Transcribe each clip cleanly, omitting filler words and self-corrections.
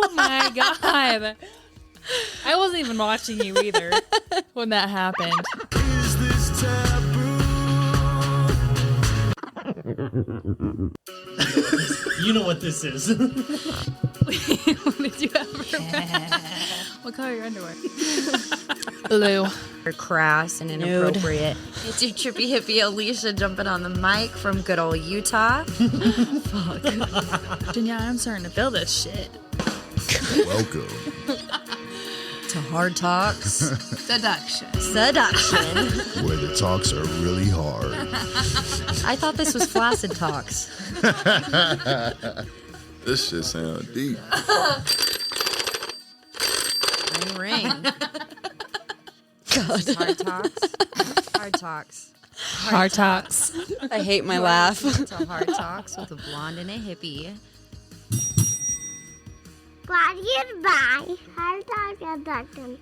Oh my God. I wasn't even watching you either when that happened. Is this taboo? You know what this is. Did you ever? What color are your underwear? Blue. Crass and inappropriate. It's your trippy hippie Alicia jumping on the mic from good old Utah. Fuck. Danielle, I'm starting to feel this shit. Welcome. To Hard Talks. Seduction. Where the talks are really hard. I thought this was Flaccid Talks. This shit sounds deep. Ring. God. Hard Talks. Hard Talks. Hard talks. I hate my laugh. To Hard Talks with a blonde and a hippie. Brought to you by Hard Talk Production.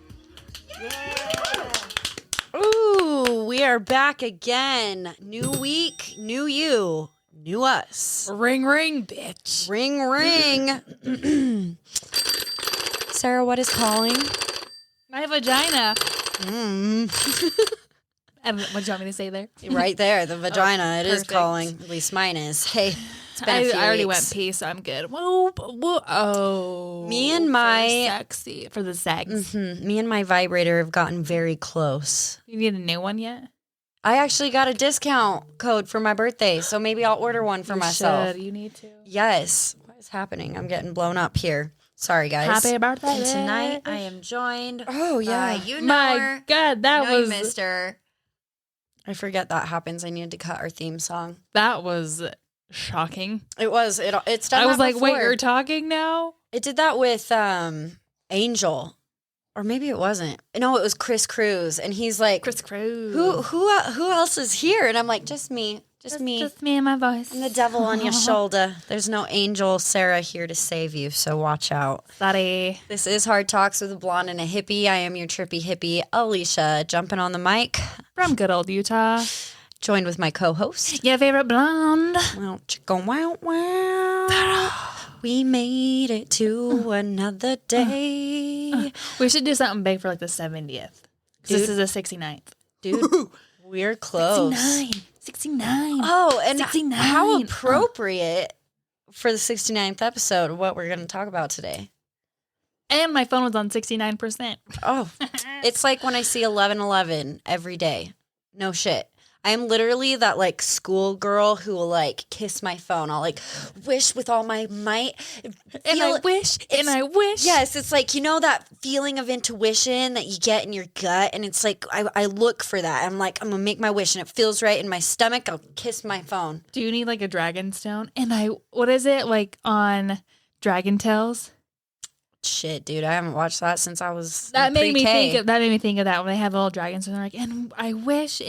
Ooh, we are back again. New week, new you, new us. Ring, ring, bitch. Ring, ring. Sarah, what is calling? My vagina. Mm. What do you want me to say there? Right there, the vagina. It is perfect. calling. At least mine is. Hey, it's been a few I already weeks. went pee, so I'm good. Whoa, whoa, oh. Me and my- sexy for the sex. Me and my vibrator have gotten very close. You need a new one yet? I actually got a discount code for my birthday, so maybe I'll order one for myself. You need to. Yes. What is happening? I'm getting blown up here. Sorry, guys. Happy birthday. And tonight I am joined. Oh, yeah. by you know My her. God, that know you was missed her. I forget that happens. I needed to cut our theme song. that was shocking. It was. It's done. I was that like, wait, before. you're talking now? It did that with Angel, or maybe it wasn't. No, it was Chris Cruz, and he's like, Chris Cruz. who else is here? And I'm like, just me, just me. Just me and my voice. I'm the devil on your shoulder. There's no Angel Sarah here to save you, so watch out. Sorry. This is Hard Talks with a Blonde and a Hippie. I am your trippy hippie, Alicia, jumping on the mic, From good old Utah. joined with my co-host. Your favorite blonde. Well, chicka wow wow. We made it to another day. We should do something big for like the 70th. This is the 69th. Dude, we're close. 69. Oh, and 69. how appropriate for the 69th episode, what we're going to talk about today. And my phone was on 69%. Oh, it's like when I see 11:11 every day. No shit. I am literally that like school girl who will like kiss my phone. I'll like wish with all my might. And I wish. Yes, it's like, you know, that feeling of intuition that you get in your gut. And it's like, I look for that. I'm like, I'm going to make my wish and it feels right in my stomach. I'll kiss my phone. Do you need like a dragon stone? And what is it like on Dragon Tales? Shit, dude, I haven't watched that since I was That made me pre-K. think of that when they have the little dragons and they're like, and I wish.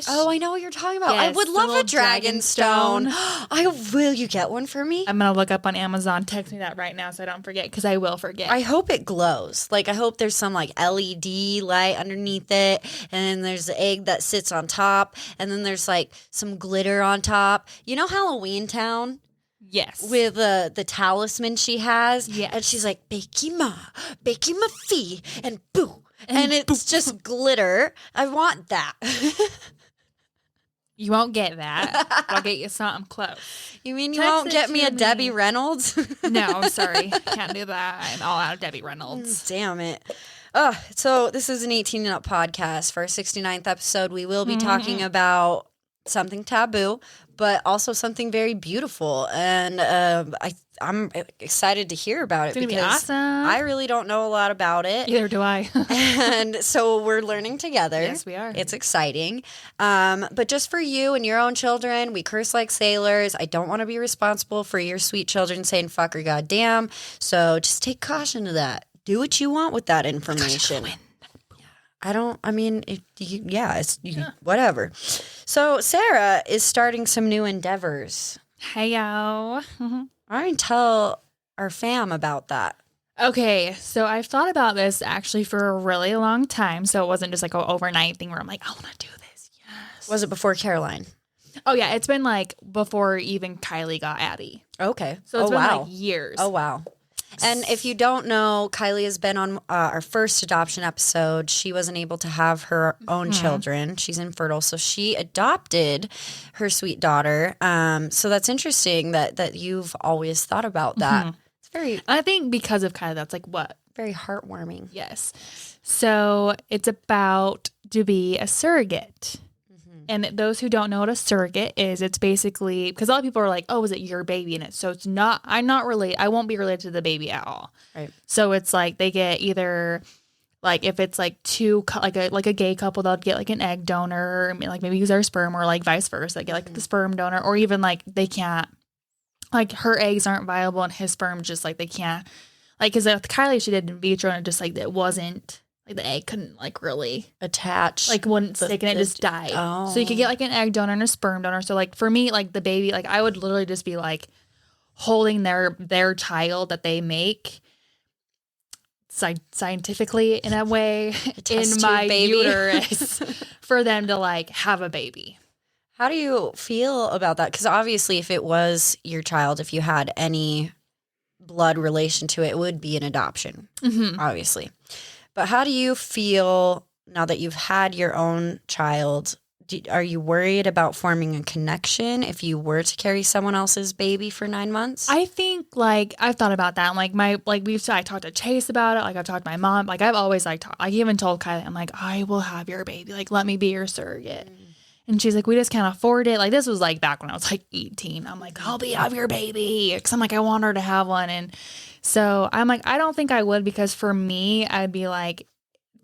Oh, I know what you're talking about. I Yes, would the love a little dragon dragon stone. stone. Will you get one for me? I'm going to look up on Amazon. Text me that right now so I don't forget because I will forget. I hope it glows. Like, I hope there's some like LED light underneath it, and then there's the egg that sits on top, and then there's like some glitter on top. You know Halloween Town? Yes. With the talisman she has? Yes. And she's like, Bakey ma fee, and boo. And it's just glitter. I want that. You won't get that. I'll get you something close. You mean you Text won't it get me to a Debbie Reynolds? No, I'm sorry. Can't do that. I'm all out of Debbie Reynolds. Damn it. Oh, so this is an 18 and up podcast. For our 69th episode, we will be talking about something taboo, but also something very beautiful. And I'm excited to hear about it It's gonna be because awesome. I really don't know a lot about it. Neither do I. And so we're learning together. Yes, we are. It's exciting. But just for you and your own children, we curse like sailors. I don't want to be responsible for your sweet children saying fuck or goddamn. So just take caution to that. Do what you want with that information. Whatever. So Sarah is starting some new endeavors. Hey, yo. I can tell our fam about that. Okay, so I've thought about this actually for a really long time. So it wasn't just like an overnight thing where I'm like, I want to do this. Yes. Was it before Caroline? Oh, yeah. It's been like before even Kylie got Addie. Okay. So it's been wow. like years. Oh, wow. And if you don't know, Kylie has been on our first adoption episode. She wasn't able to have her own children. She's infertile, so she adopted her sweet daughter. So that's interesting that you've always thought about that. It's very, I think because of Kylie, that's like what? very heartwarming. Yes. So it's about to be a surrogate. And those who don't know what a surrogate is, it's basically, because a lot of people are like, oh, is it your baby? And so it's not, I won't be related to the baby at all. Right. So it's like they get either, like if it's like like a gay couple, they'll get like an egg donor, I mean, like maybe use their sperm, or like vice versa, they get like the sperm donor, or even like they can't, like her eggs aren't viable and his sperm just like they can't, like, because with Kylie, she did in vitro and it just like, it wasn't, like the egg couldn't like really Attach. like wouldn't stick and it just died. Oh. So you could get like an egg donor and a sperm donor. So like for me, like the baby, like I would literally just be like holding their child that they make scientifically in a way in my uterus for them to like have a baby. How do you feel about that? Because obviously if it was your child, if you had any blood relation to it, it would be an adoption, obviously. But how do you feel now that you've had your own child? Are you worried about forming a connection if you were to carry someone else's baby for 9 months? I think like I've thought about that. And, I talked to Chase about it. Like I've talked to my mom. Like I've always like I even told Kylie, I'm like, I will have your baby. Like let me be your surrogate. And she's like, we just can't afford it. Like this was like back when I was like 18. I'm like, have your baby. Because I'm like, I want her to have one. And so I'm like, I don't think I would, because for me, I'd be like,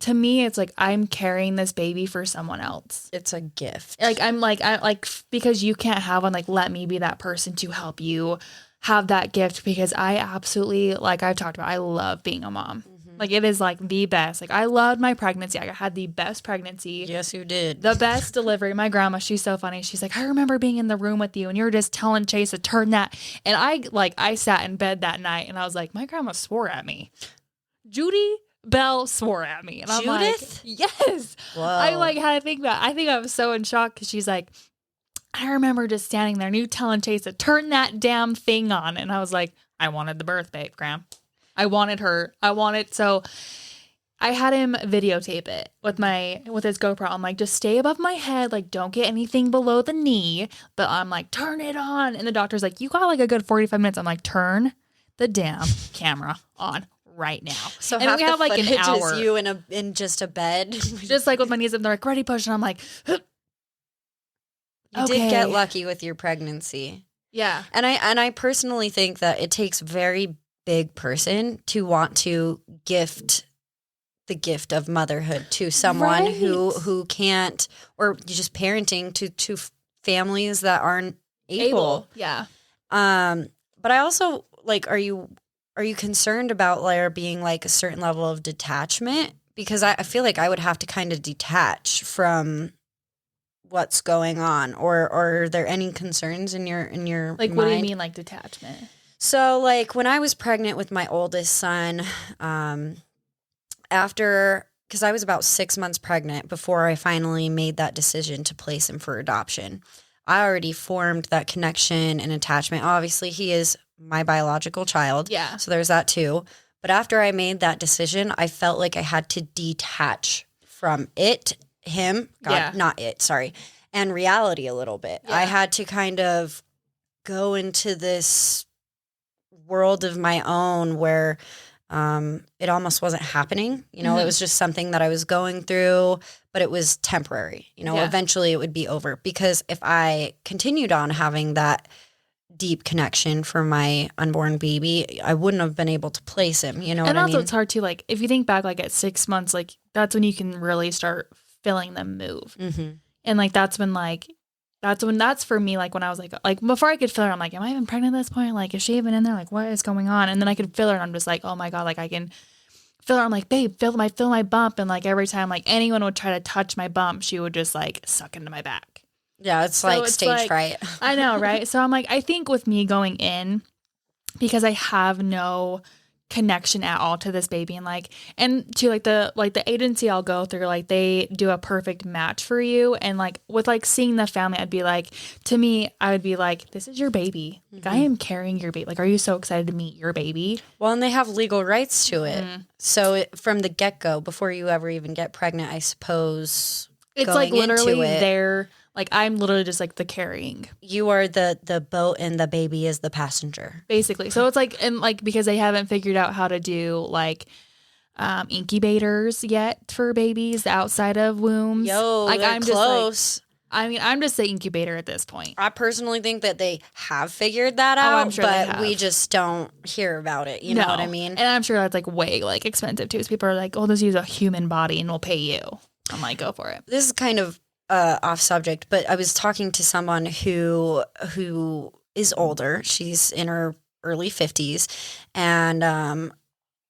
to me, it's like I'm carrying this baby for someone else. It's a gift. Like I like because you can't have one. Like let me be that person to help you have that gift, because I absolutely, like I've talked about, I love being a mom. Like it is like the best. Like I loved my pregnancy. I had the best pregnancy. Yes, you did. The best delivery. My grandma, she's so funny. She's like, I remember being in the room with you and you were just telling Chase to turn that. And I sat in bed that night and I was like, my grandma swore at me. Judy Bell swore at me. And I'm Judith? like, yes. Whoa. I like had to think about it. I think I was so in shock because she's like, I remember just standing there and you telling Chase to turn that damn thing on. And I was like, I wanted the birth, babe, Graham. I wanted her. So I had him videotape it with his GoPro. I'm like, just stay above my head. Like, don't get anything below the knee. But I'm like, turn it on. And the doctor's like, you got like a good 45 minutes. I'm like, turn the damn camera on right now. So and half we have the like an footage hour. is you in just a bed. Just like with my knees up, they're like, ready, push. And I'm like, You okay. did get lucky with your pregnancy. Yeah. And I personally think that it takes very big person to want to gift the gift of motherhood to someone Right. who can't, or just parenting to families that aren't able. Yeah. But I also like, are you concerned about there being like a certain level of detachment? Because I feel like I would have to kind of detach from what's going on, or are there any concerns in your Like, mind? what do you mean, like detachment? So, like, when I was pregnant with my oldest son, because I was about 6 months pregnant before I finally made that decision to place him for adoption, I already formed that connection and attachment. Obviously, he is my biological child. Yeah. So there's that too. But after I made that decision, I felt like I had to detach from and reality a little bit. Yeah. I had to kind of go into this world of my own where it almost wasn't happening. You know, it was just something that I was going through, but it was temporary. You know, Yeah. eventually it would be over, because if I continued on having that deep connection for my unborn baby, I wouldn't have been able to place him. You know And what I also mean? it's hard to, like, if you think back, like at 6 months, like that's when you can really start feeling them move. Mm-hmm. And like that's for me, like when I was like before I could feel her, I'm like, am I even pregnant at this point? Like, is she even in there? Like, what is going on? And then I could feel her and I'm just like, oh my God, like I can feel her. I'm like, babe, feel my bump. And like every time like anyone would try to touch my bump, she would just like suck into my back. Yeah, it's So like it's stage like- fright. I know, right? So I'm like, I think with me going in, because I have no connection at all to this baby, and to the agency I'll go through, like they do a perfect match for you, and like with like seeing the family, I'd be like, to me, I would be like, this is your baby, like I am carrying your baby, like are you so excited to meet your baby? Well, and they have legal rights to it, so from the get-go, before you ever even get pregnant, I suppose It's going like literally into it, there. Like I'm literally just like the carrying, you are the boat and the baby is the passenger. basically. So it's like, and like because they haven't figured out how to do like incubators yet for babies outside of wombs. Yo, like they're I'm close. I'm just the incubator at this point. I personally think that they have figured that out, I'm sure they but have. we just don't hear about it. You know what I mean? And I'm sure that's like way like expensive too. So people are like, oh, let's use a human body and we'll pay you. I'm like, go for it. This is kind of off subject, but I was talking to someone who is older. She's in her early 50s, and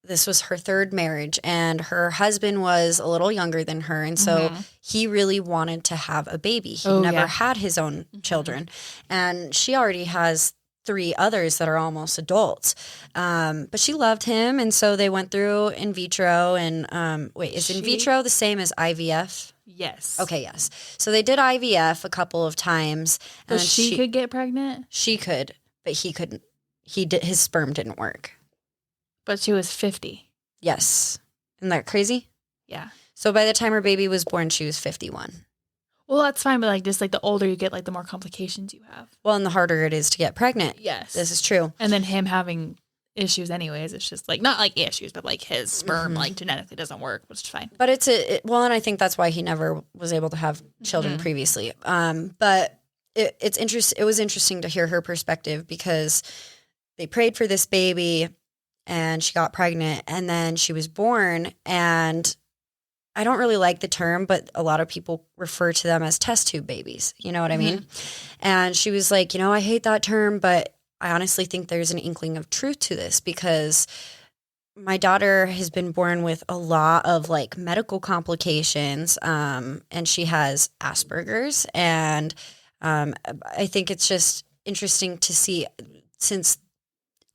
this was her third marriage, and her husband was a little younger than her, and so he really wanted to have a baby. He never had his own children, and she already has 3 others that are almost adults. But she loved him, and so they went through in vitro, and wait, is in vitro the same as IVF? Yes. Okay, yes. So they did IVF a couple of times. So And she could get pregnant, She could, but he couldn't. His sperm didn't work. but she was 50. Yes. Isn't that crazy? Yeah. So by the time her baby was born, she was 51. Well, that's fine, but like just like the older you get, like the more complications you have. Well, and the harder it is to get pregnant. Yes. This is true. And then him having issues anyways, it's just like, not like issues, but like his sperm like genetically doesn't work, which is fine. But well, and I think that's why he never was able to have children previously. But it was interesting to hear her perspective, because they prayed for this baby and she got pregnant, and then she was born, and I don't really like the term, but a lot of people refer to them as test tube babies. You know what I mean? And she was like, I hate that term, but I honestly think there's an inkling of truth to this, because my daughter has been born with a lot of like medical complications, and she has Asperger's. And I think it's just interesting to see, since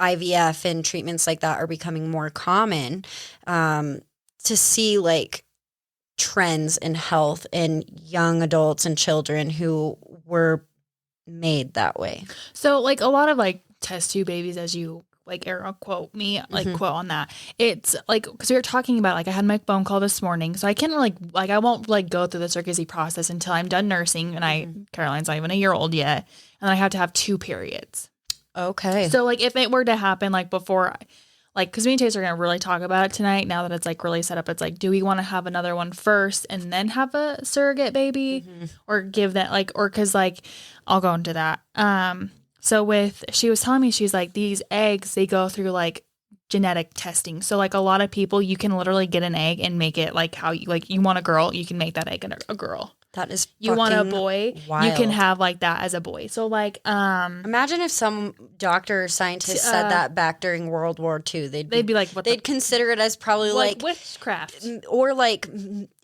IVF and treatments like that are becoming more common, to see like trends in health in young adults and children who were made that way. So like a lot of like test tube babies, as you like arrow quote me, like quote on that. It's like, because we were talking about, like I had my phone call this morning, so I can't really like I won't like go through the surrogacy process until I'm done nursing, and Caroline's not even a year old yet, and I have to have 2 periods. Okay. So like if it were to happen like before, like because me and Chase are gonna really talk about it tonight, now that it's like really set up, it's like, do we want to have another one first and then have a surrogate baby, or give that like, or because like I'll go into that. So she was telling me, she's like, these eggs, they go through like genetic testing. So like a lot of people, you can literally get an egg and make it like how you want a girl, you can make that egg a girl. That is You want a fucking boy, wild. you can have like that as a boy. So like Imagine if some doctor or scientist said that back during World War II. They'd be like, what they'd consider it as probably like witchcraft. or like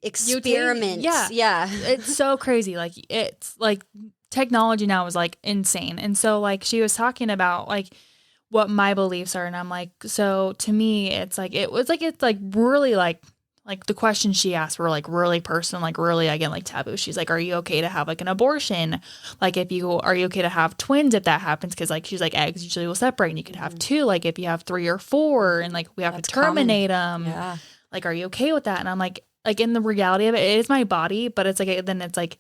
experiments. Yeah. It's so crazy. Like it's like technology now is like insane. And so like she was talking about like what my beliefs are, and I'm like, so to me it's like it's like really like the questions she asked were like really personal, like really again like taboo. She's like, are you okay to have like an abortion? Like are you okay to have twins if that happens? Because like she's like, eggs usually will separate and you could have 2, like if you have 3 or 4, and like we have to terminate them. Yeah. Like are you okay with that? And I'm like in the reality of it, it is my body, but it's like then it's like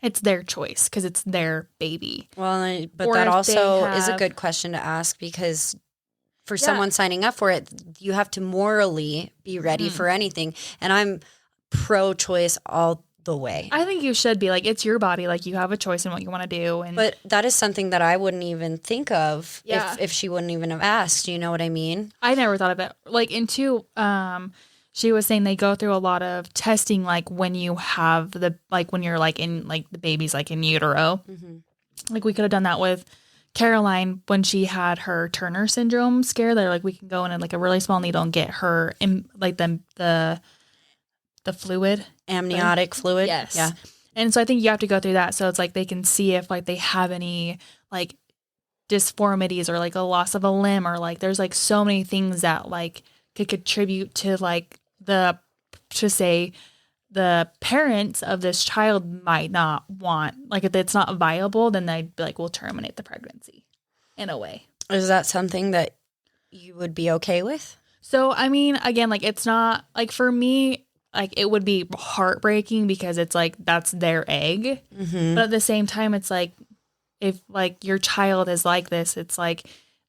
it's their choice because it's their baby. Well, but Or that if also they is a have- good question to ask, because for someone signing up for it, you have to morally be ready for anything. And I'm pro-choice all the way. I think you should be like, it's your body, like you have a choice in what you want to do. And But that is something that I wouldn't even think of Yeah. if she wouldn't even have asked. You know what I mean? I never thought of it. Like into she was saying they go through a lot of testing, like when you have when you're like in like the baby's like in utero. Like we could have done that with Caroline when she had her Turner syndrome scare. They're like, we can go in like a really small needle and get her in like the fluid. Amniotic fluid. Yes. Yeah. And so I think you have to go through that. So it's like they can see if like they have any like disformities or like a loss of a limb, or like there's like so many things that like could contribute to like the parents of this child might not want, like if it's not viable, then they'd be like, we'll terminate the pregnancy in a way. Is that something that you would be okay with? So, I mean, again, like it's not like for me, like it would be heartbreaking because it's like that's their egg. Mm-hmm. But at the same time, it's like if like your child is like this, it's like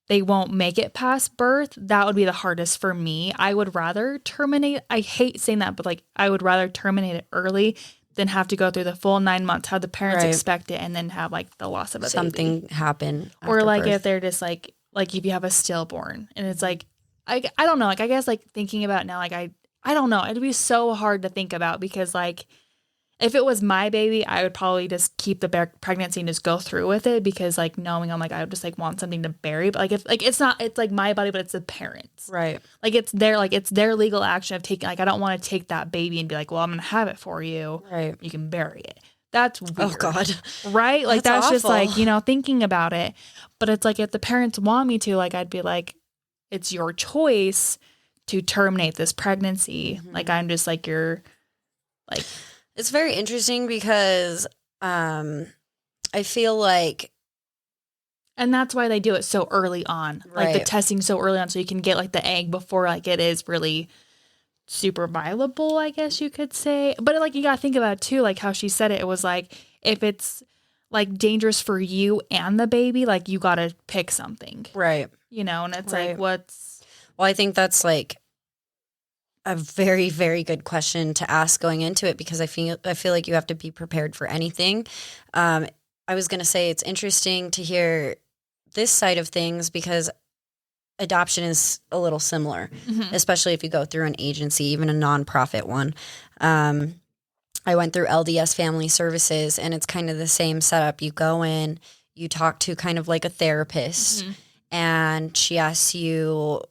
they won't make it past birth. That would be the hardest for me. I would rather terminate. I hate saying that, but like I would rather terminate it early than have to go through the full 9 months, have the parents expect it, and then have like the loss of a Something baby. happen. Or like birth. if they're just like if you have a stillborn and it's like, I don't know. Like, I guess like thinking about it now, like I don't know. It'd be so hard to think about because like if it was my baby, I would probably just keep the pregnancy and just go through with it because like knowing I'm like, I would just like want something to bury. But like if like it's like my body, but it's the parents. Right. Like it's their legal action of taking, like I don't want to take that baby and be like, well, I'm going to have it for you. Right. You can bury it. That's weird. Oh God. Right? Like that's just awful. like, thinking about it. But it's like if the parents want me to, like I'd be like, it's your choice to terminate this pregnancy. Mm-hmm. Like I'm just like you're like. It's very interesting because I feel like. And that's why they do it so early on. Like the Right. testing so early on so you can get like the egg before like it is really super viable, I guess you could say. But like you got to think about it too, like how she said it. It was like if it's like dangerous for you and the baby, like you got to pick something. Right. And it's Right. like what's. Well, I think that's like a very, very good question to ask going into it because I feel like you have to be prepared for anything. I was going to say it's interesting to hear this side of things because adoption is a little similar, especially if you go through an agency, even a nonprofit one. I went through LDS Family Services, and it's kind of the same setup. You go in, you talk to kind of like a therapist, and she asks you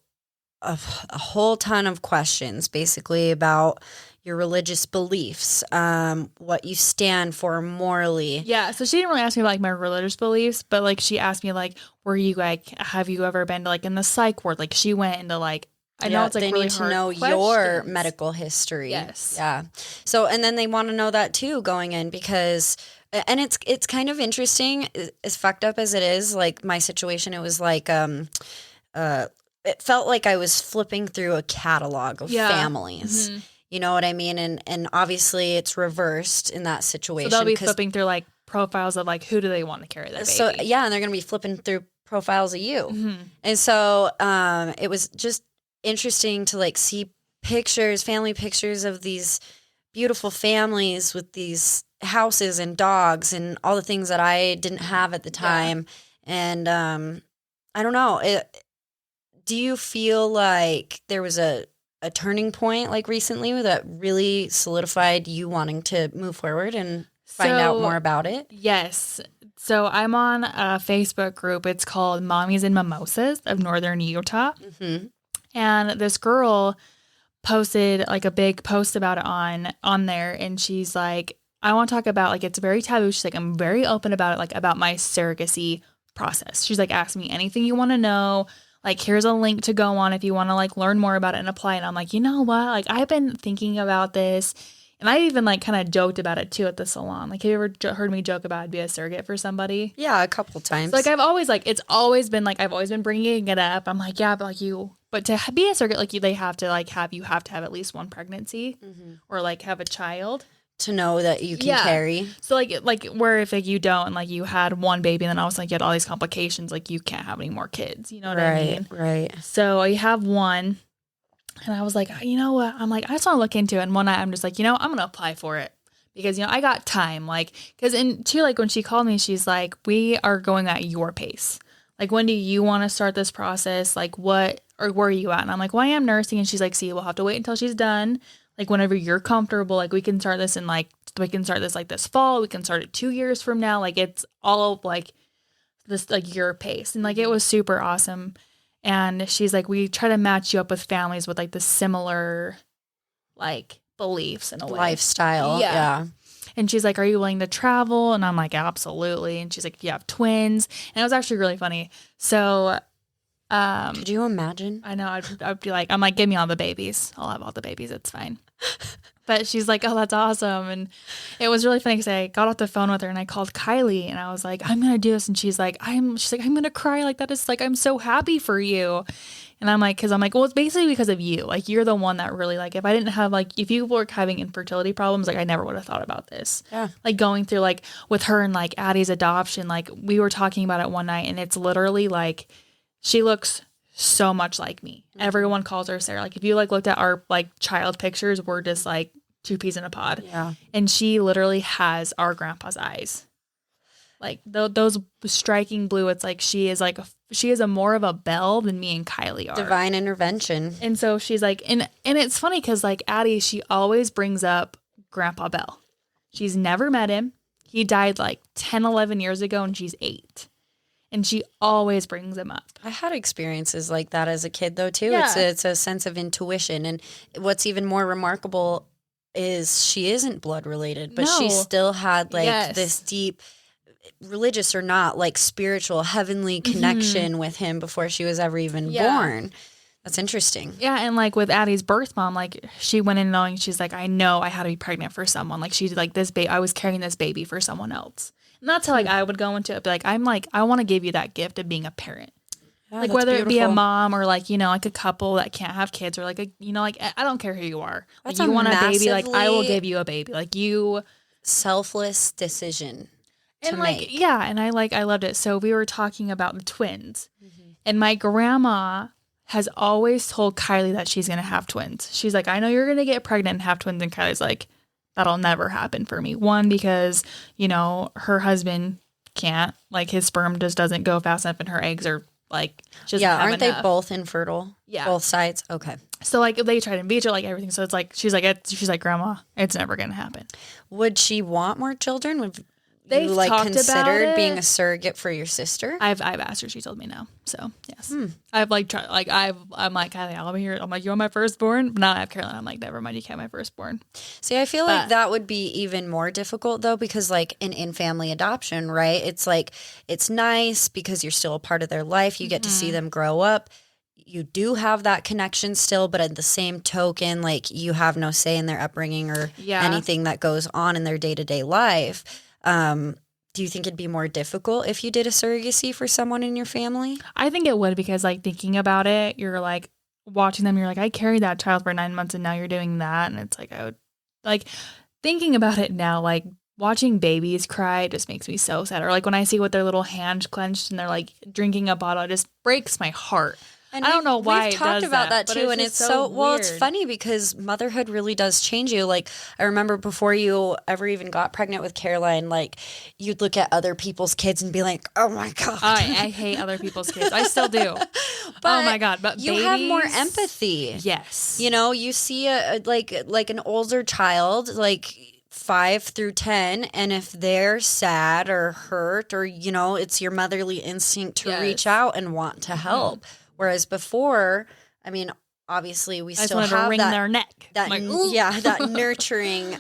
a whole ton of questions, basically about your religious beliefs, what you stand for morally. Yeah, so she didn't really ask me about like my religious beliefs, but like she asked me like, were you like, have you ever been to like in the psych ward? Like she went into like, I know it's like they really need to hard know your questions. medical history. Yes. Yeah. So, and then they want to know that too going in because, and it's kind of interesting, as fucked up as it is. Like my situation, it was like, it felt like I was flipping through a catalog of families. Mm-hmm. You know what I mean? And obviously it's reversed in that situation. So they'll be flipping through like profiles of like who do they want to carry their baby. So yeah, and they're gonna be flipping through profiles of you. And so it was just interesting to like see family pictures of these beautiful families with these houses and dogs and all the things that I didn't have at the time. And I don't know. Do you feel like there was a turning point like recently that really solidified you wanting to move forward and find out more about it? Yes. So I'm on a Facebook group. It's called Mommies and Mimosas of Northern Utah. Mm-hmm. And this girl posted like a big post about it on there. And she's like, I want to talk about like, it's very taboo. She's like, I'm very open about it, like about my surrogacy process. She's like, ask me anything you want to know. Like, here's a link to go on if you want to like learn more about it and apply. And I'm like, you know what? Like, I've been thinking about this. And I even like kind of joked about it too at the salon. Like, have you ever heard me joke about I'd be a surrogate for somebody? Yeah, a couple times. So, like, I've always like, it's always been like, I've always been bringing it up. I'm like, yeah, but like but to be a surrogate, like they have to like you have to have at least one pregnancy or like have a child. To know that you can carry. So like where if like you don't and like you had one baby and then all of a sudden you had all these complications, like you can't have any more kids. You know what I mean? Right. So I have one and I was like, you know what? I'm like, I just want to look into it. And one night I'm just like, I'm going to apply for it because, I got time. Like, because like when she called me, she's like, we are going at your pace. Like, when do you want to start this process? Like where are you at? And I'm like, well, I am nursing. And she's like, see, we'll have to wait until she's done. Like whenever you're comfortable, like we can start this like this fall. We can start it 2 years from now. Like it's all like this, like your pace. And like, it was super awesome. And she's like, we try to match you up with families with like the similar like beliefs in a way. Lifestyle. Yeah. And she's like, are you willing to travel? And I'm like, absolutely. And she's like, do you have twins? And it was actually really funny. So Could you imagine? I know I'd be like, I'm like, give me all the babies. I'll have all the babies. It's fine. But she's like, oh, that's awesome. And it was really funny because I got off the phone with her and I called Kylie and I was like, I'm going to do this. And she's like, I'm going to cry. Like, that is like, I'm so happy for you. And I'm like, well, it's basically because of you. Like, you're the one that really, like, if I didn't have, like, if you were having infertility problems, like, I never would have thought about this. Yeah. Like, going through, like, with her and, like, Addie's adoption, like, we were talking about it one night and it's literally, like, she looks so much like me. Everyone calls her Sarah. Like, if you, like, looked at our, like, child pictures, we're just, like, two peas in a pod. Yeah. And she literally has our grandpa's eyes. Like, those striking blue, it's like she is a more of a Belle than me and Kylie are. Divine intervention. And so she's like, and it's funny because, like, Addie, she always brings up Grandpa Bell. She's never met him. He died like 10, 11 years ago and she's 8. And she always brings him up. I had experiences like that as a kid, though, too. Yeah. It's a sense of intuition. And what's even more remarkable is she isn't blood related, but she No. still had, like, Yes. this deep, religious or not, like, spiritual, heavenly connection with him before she was ever even born. That's interesting. Yeah, and like with Addie's birth mom, like she went in knowing, she's like, I know I had to be pregnant for someone. Like she's like, this baby, I was carrying this baby for someone else. And that's how like I would go into it. Be like, I'm like, I want to give you that gift of being a parent. Yeah, Like that's whether it be a beautiful. mom or like, you know, like a couple that can't have kids or like a, you know, like I don't care who you are. Like That's you a want a baby, like I will massively give you a baby. Like you. Selfless decision to And like, make. yeah, and I loved it. So we were talking about the twins, and my grandma has always told Kylie that she's gonna have twins. She's like, I know you're gonna get pregnant and have twins, and Kylie's like, that'll never happen for me. One, because you know her husband can't, like his sperm just doesn't go fast enough, and her eggs are like, she doesn't have Aren't they enough. both infertile? Yeah. Both sides? Okay. So like they tried in vitro, like everything. So it's like she's like, Grandma, it's never gonna happen. Would she want more children? Would They've you like talked about considered it. being a surrogate for your sister? I've asked her. She told me no. So yes, I've like tried. Like I'm like Kylie, I'll be here. I'm like, you want my firstborn? But now I have Caroline. I'm like, never mind. You can't have my firstborn. See, I feel like that would be even more difficult though, because like in family adoption, right? It's like it's nice because you're still a part of their life. You get to see them grow up. You do have that connection still, but at the same token, like you have no say in their upbringing or anything that goes on in their day-to-day life. Do you think it'd be more difficult if you did a surrogacy for someone in your family? I think it would because like thinking about it, you're like watching them. You're like, I carried that child for 9 months, and now you're doing that, and it's like I would like thinking about it now, like. Watching babies cry just makes me so sad. Or like when I see with their little hands clenched and they're like drinking a bottle, it just breaks my heart. And I don't know why we've it talked does about that but too, and it's just so well. It's weird. funny because motherhood really does change you. Like I remember before you ever even got pregnant with Caroline, like you'd look at other people's kids and be like, "Oh my god, I hate other people's kids. I still do. Oh my god! But you have more babies- empathy. Yes. You know, you see a like an older child, like 5 through 10, and if they're sad or hurt, or you know, it's your motherly instinct to reach out and want to help. Whereas before, I mean, obviously we I just still wanted to have wring that their neck. that I'm like, "Ooh." that nurturing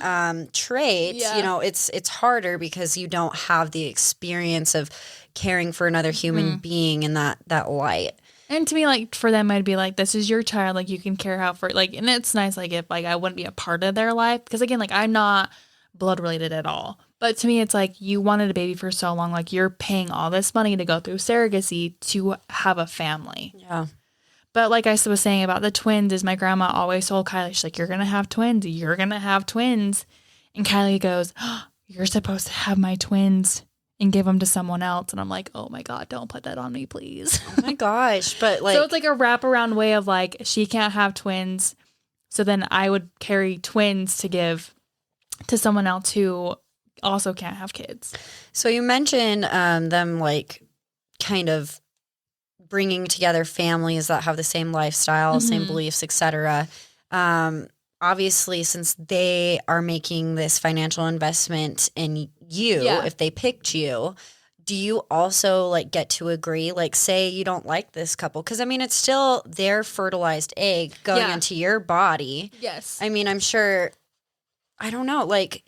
trait. Yeah. You know, it's harder because you don't have the experience of caring for another human being in that light. And to me, like for them, I'd be like, "This is your child. Like you can care how for like." And it's nice, like if like I wouldn't be a part of their life because again, like I'm not blood related at all. But to me, it's like you wanted a baby for so long, like you're paying all this money to go through surrogacy to have a family. Yeah. But like I was saying about the twins, is my grandma always told Kylie, she's like, "You're gonna have twins. You're gonna have twins," and Kylie goes, "Oh, you're supposed to have my twins and give them to someone else." And I'm like, "Oh my god, don't put that on me, please." Oh my gosh. But like, So it's like a wraparound way of like she can't have twins, so then I would carry twins to give to someone else who also can't have kids. so you mentioned them like kind of bringing together families that have the same lifestyle, same beliefs, etc. Obviously, since they are making this financial investment in you, if they picked you, do you also like get to agree? Like, say you don't like this couple, because I mean, it's still their fertilized egg going into your body. Yes. I mean, I'm sure. I don't know. Like,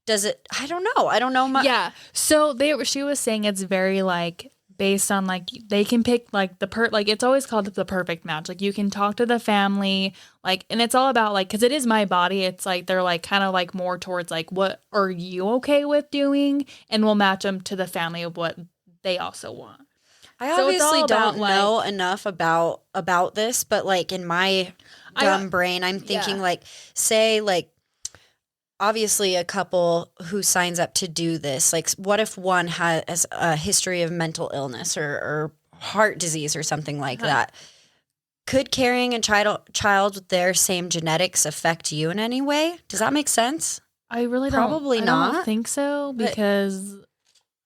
does it? I don't know. I don't know. Yeah. So she was saying it's very like based on like they can pick like like it's always called the perfect match. Like you can talk to the family, like, and it's all about like, because it is my body. It's like they're like kind of like more towards like what are you okay with doing, and we'll match them to the family of what they also want. I So it's obviously all don't about, know enough about this, but like in my dumb brain, I'm thinking like, say like, obviously a couple who signs up to do this, like what if one has a history of mental illness or heart disease or something like that? Could carrying a child with their same genetics affect you in any way? Does that make sense? I really Probably I not. don't think so, because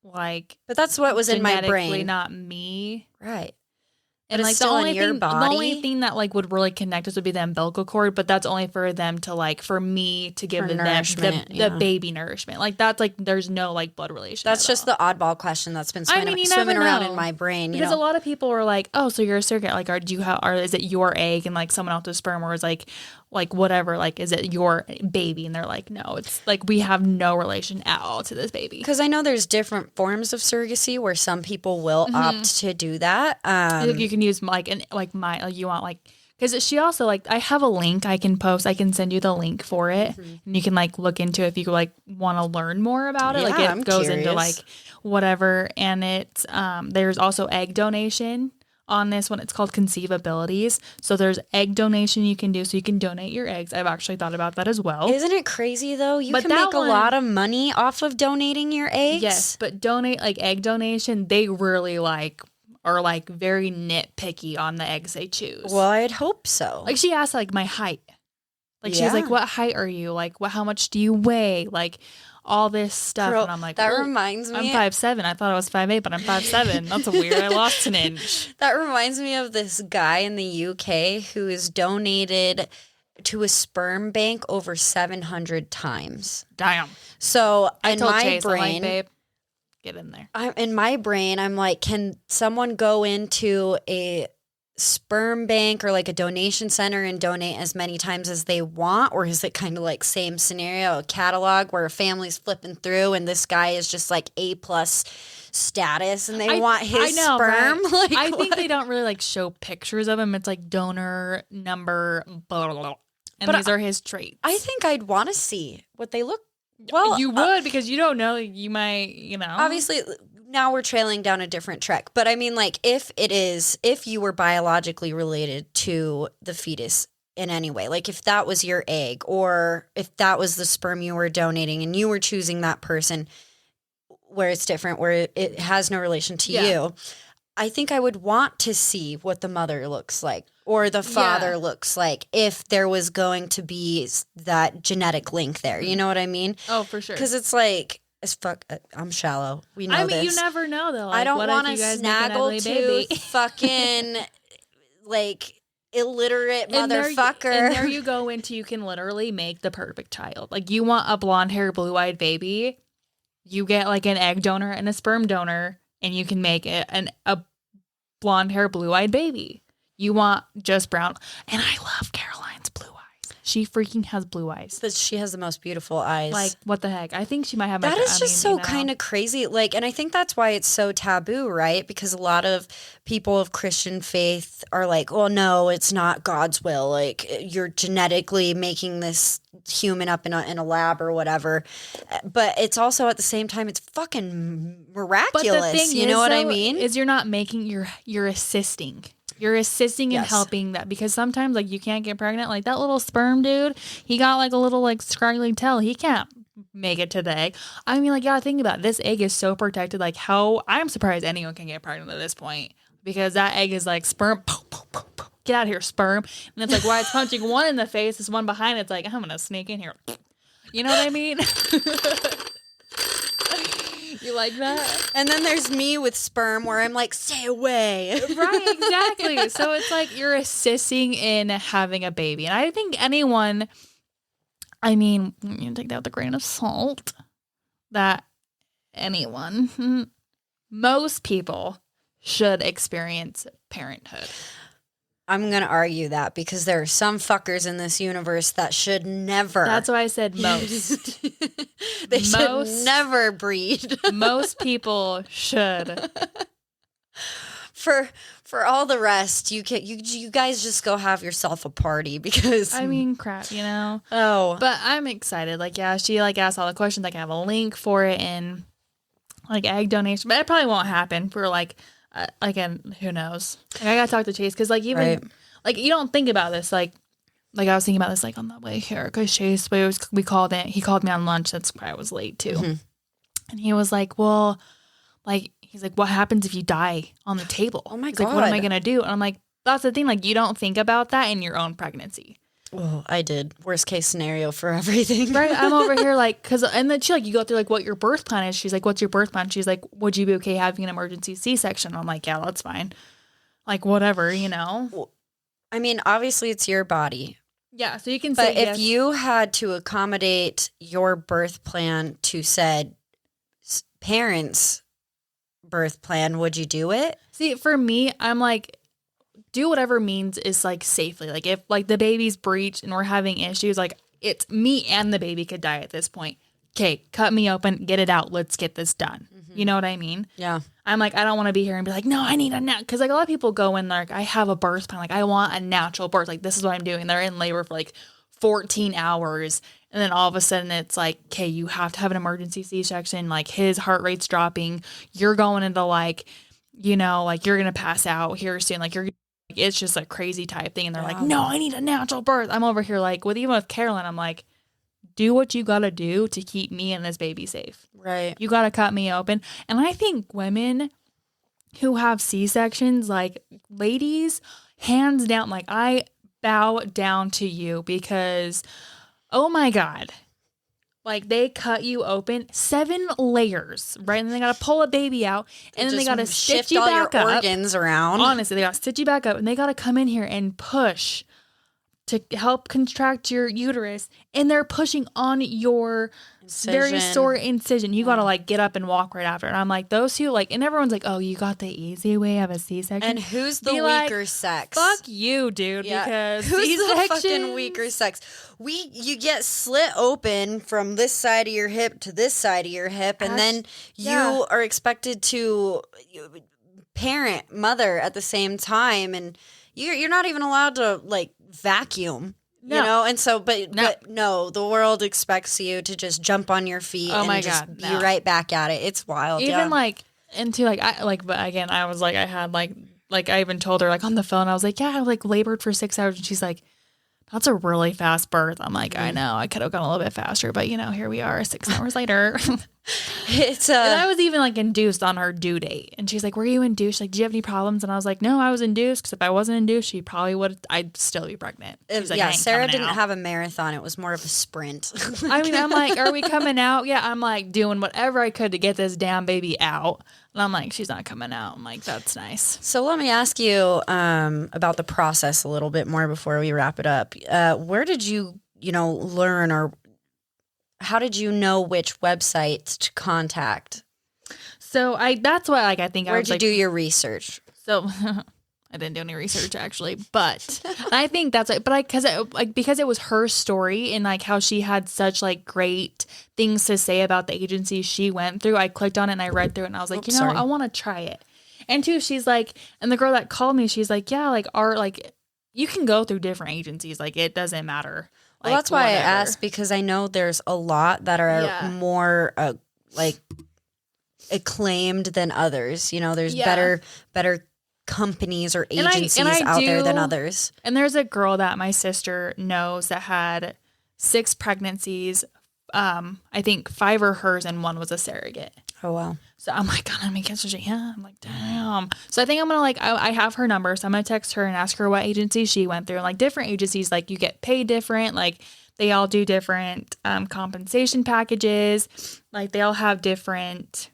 like, but that's what was in my brain. Not me, right? And but like it's still in your body. The only thing that like would really connect us would be the umbilical cord, but that's only for them to like for me to give them the baby nourishment. Like that's like there's no like blood relation. That's just the oddball question that's been swimming around in my brain. Because a lot of people were like, "Oh, so you're a surrogate? Like, is it your egg and like someone else's sperm, or is like whatever? Like, is it your baby?" And they're like, "No, it's like we have no relation at all to this baby." Because I know there's different forms of surrogacy where some people will opt to do that. You can use you want like. Because she also like I have a link I can post. I can send you the link for it, and you can like look into it if you like want to learn more about it. Yeah, like it I'm goes curious. into like whatever, and it's there's also egg donation on this one. It's called Conceivabilities. So there's egg donation you can do, so you can donate your eggs. I've actually thought about that as well. Isn't it crazy though? You But can make a lot of money off of donating your eggs. Yes, but donate like egg donation, they really like are like very nitpicky on the eggs they choose. Well, I'd hope so. Like she asked like my height. Like she was like, "What height are you? Like how much do you weigh?" Like all this stuff. Girl, and I'm like, that reminds me. I'm 5'7". I thought I was 5'8", but I'm 5'7". That's weird. I lost an inch. That reminds me of this guy in the UK who is donated to a sperm bank over 700 times. Damn. So I in told my Chase, brain, I'm like, babe, get in there. in my brain, I'm like, can someone go into a sperm bank or like a donation center and donate as many times as they want? Or is it kind of like same scenario, a catalog where a family's flipping through and this guy is just like A+ status and they want his sperm? Right? Like, I think they don't really like show pictures of him. It's like donor number, blah, blah, blah. And these are his traits. I think I'd want to see what they look. Well, you would, because you don't know. You might, obviously now we're trailing down a different track, but I mean, like, if you were biologically related to the fetus in any way, like if that was your egg or if that was the sperm you were donating and you were choosing that person where it's different, where it has no relation to you, I think I would want to see what the mother looks like or the father looks like if there was going to be that genetic link there. You know what I mean? Oh, for sure. Because it's like, as fuck, I'm shallow. We know this. You never know though. Like, I don't want to snaggle to fucking like illiterate motherfucker. And there you go into, you can literally make the perfect child. Like you want a blonde hair, blue-eyed baby, you get like an egg donor and a sperm donor, and you can make it a blonde hair, blue-eyed baby. You want just brown. And I love Caroline's blue eyes. She freaking has blue eyes. But she has the most beautiful eyes. Like, what the heck? I think she might have that is just so kind of crazy. Like, and I think that's why it's so taboo, right? Because a lot of people of Christian faith are like, oh, no, it's not God's will. Like, you're genetically making this human up in a lab or whatever. But it's also at the same time, it's fucking miraculous. But the thing you know what I mean? Is you're not making, you're assisting. You're assisting and helping that, because sometimes like you can't get pregnant. Like that little sperm dude, he got like a little like scraggly tail. He can't make it to the egg. I mean, like, yeah, think about it. This egg is so protected. Like how I'm surprised anyone can get pregnant at this point, because that egg is like sperm. Get out of here, sperm. And it's like, why it's punching one in the face, this one behind it's like, I'm gonna sneak in here. You know what I mean? You like that? And then there's me with sperm where I'm like, stay away. Right, exactly. So it's like you're assisting in having a baby. And I think anyone, I mean, you take that with a grain of salt, that most people should experience parenthood. I'm going to argue that because there are some fuckers in this universe that should never. That's why I said most. They should never breed. Most people should. For all the rest, you guys just go have yourself a party because I mean, crap, you know. Oh, but I'm excited. Like, yeah, she like asked all the questions. Like, I have a link for it and like egg donation, but it probably won't happen for like again, who knows? Like, I gotta talk to Chase because like even like you don't think about this like I was thinking about this like on the way here because Chase he called me on lunch. That's why I was late too, and he was like, well, like. He's like, what happens if you die on the table? Oh, my God. God. Like, what am I going to do? And I'm like, that's the thing. Like, you don't think about that in your own pregnancy. Oh, I did. Worst case scenario for everything. Right? I'm over here like, and then she like, you go through like what your birth plan is. She's like, what's your birth plan? She's like, would you be okay having an emergency C-section? I'm like, yeah, that's fine. Like, whatever, you know? Well, I mean, obviously it's your body. Yeah, so you can But say if you had to accommodate your birth plan to said parents' birth plan, would you do it? See, for me, I'm like, do whatever means is like safely. Like if like the baby's breached and we're having issues, like it's me and the baby could die at this point. Okay, cut me open, get it out. Let's get this done. You know what I mean? Yeah. I'm like, I don't want to be here and be like, no, I need a nat. Because like a lot of people go in like, I have a birth plan. Like I want a natural birth. Like this is what I'm doing. They're in labor for like 14 hours. And then all of a sudden it's like, okay, you have to have an emergency C-section. Like his heart rate's dropping. You're going into like, you know, like you're going to pass out here soon. Like it's just a crazy type thing. And they're like, no, I need a natural birth. I'm over here like even with Carolyn, I'm like, do what you got to do to keep me and this baby safe. Right. You got to cut me open. And I think women who have C-sections, like ladies, hands down, like I bow down to you because oh my God. Like they cut you open 7 layers, right? And then they got to pull a baby out and then they got to stitch you back up. Organs around. Honestly, they got to stitch you back up and they got to come in here and push to help contract your uterus. And they're pushing on your very sore incision. You got to like get up and walk right after. And I'm like, those who like, and everyone's like, oh, you got the easy way of a C-section. And who's the weaker sex? Fuck you, dude. Yeah. Because who's the C-sections, fucking weaker sex? You get slit open from this side of your hip to this side of your hip, and then you are expected to parent, mother at the same time, and you're not even allowed to like vacuum. No. You know, and so, but no, the world expects you to just jump on your feet and just be right back at it. It's wild. Even like, into like, I like, but again, I was like, I had like I even told her like on the phone, I was like, yeah, I like labored for 6 hours. And she's like, that's a really fast birth. I'm like, I know, I could have gone a little bit faster, but you know, here we are 6 hours later. And I was even like induced on her due date. And she's like, were you induced? Like, do you have any problems? And I was like, no, I was induced. Because if I wasn't induced, she probably would, I'd still be pregnant. She's like, yeah, Sarah didn't have a marathon. It was more of a sprint. I mean, I'm like, are we coming out? Yeah, I'm like doing whatever I could to get this damn baby out. And I'm like, she's not coming out. I'm like, that's nice. So let me ask you about the process a little bit more before we wrap it up. Where did you learn, or how did you know which websites to contact? So that's why I think where'd you do your research? So I didn't do any research actually, but I think that's it. But because it was her story and like how she had such like great things to say about the agency she went through, I clicked on it and I read through it and I was like, I want to try it. And too, she's like, and the girl that called me, she's like, yeah, like you can go through different agencies, like it doesn't matter. Well, that's why I asked, because I know there's a lot that are more like acclaimed than others. You know, there's better companies or agencies out there than others. And there's a girl that my sister knows that had 6 pregnancies. I think 5 are hers and 1 was a surrogate. Oh, wow. So I'm like, God, I'm I'm like, damn. So I think I'm going to I have her number. So I'm going to text her and ask her what agency she went through. And like different agencies, like you get paid different. Like they all do different compensation packages. Like they all have different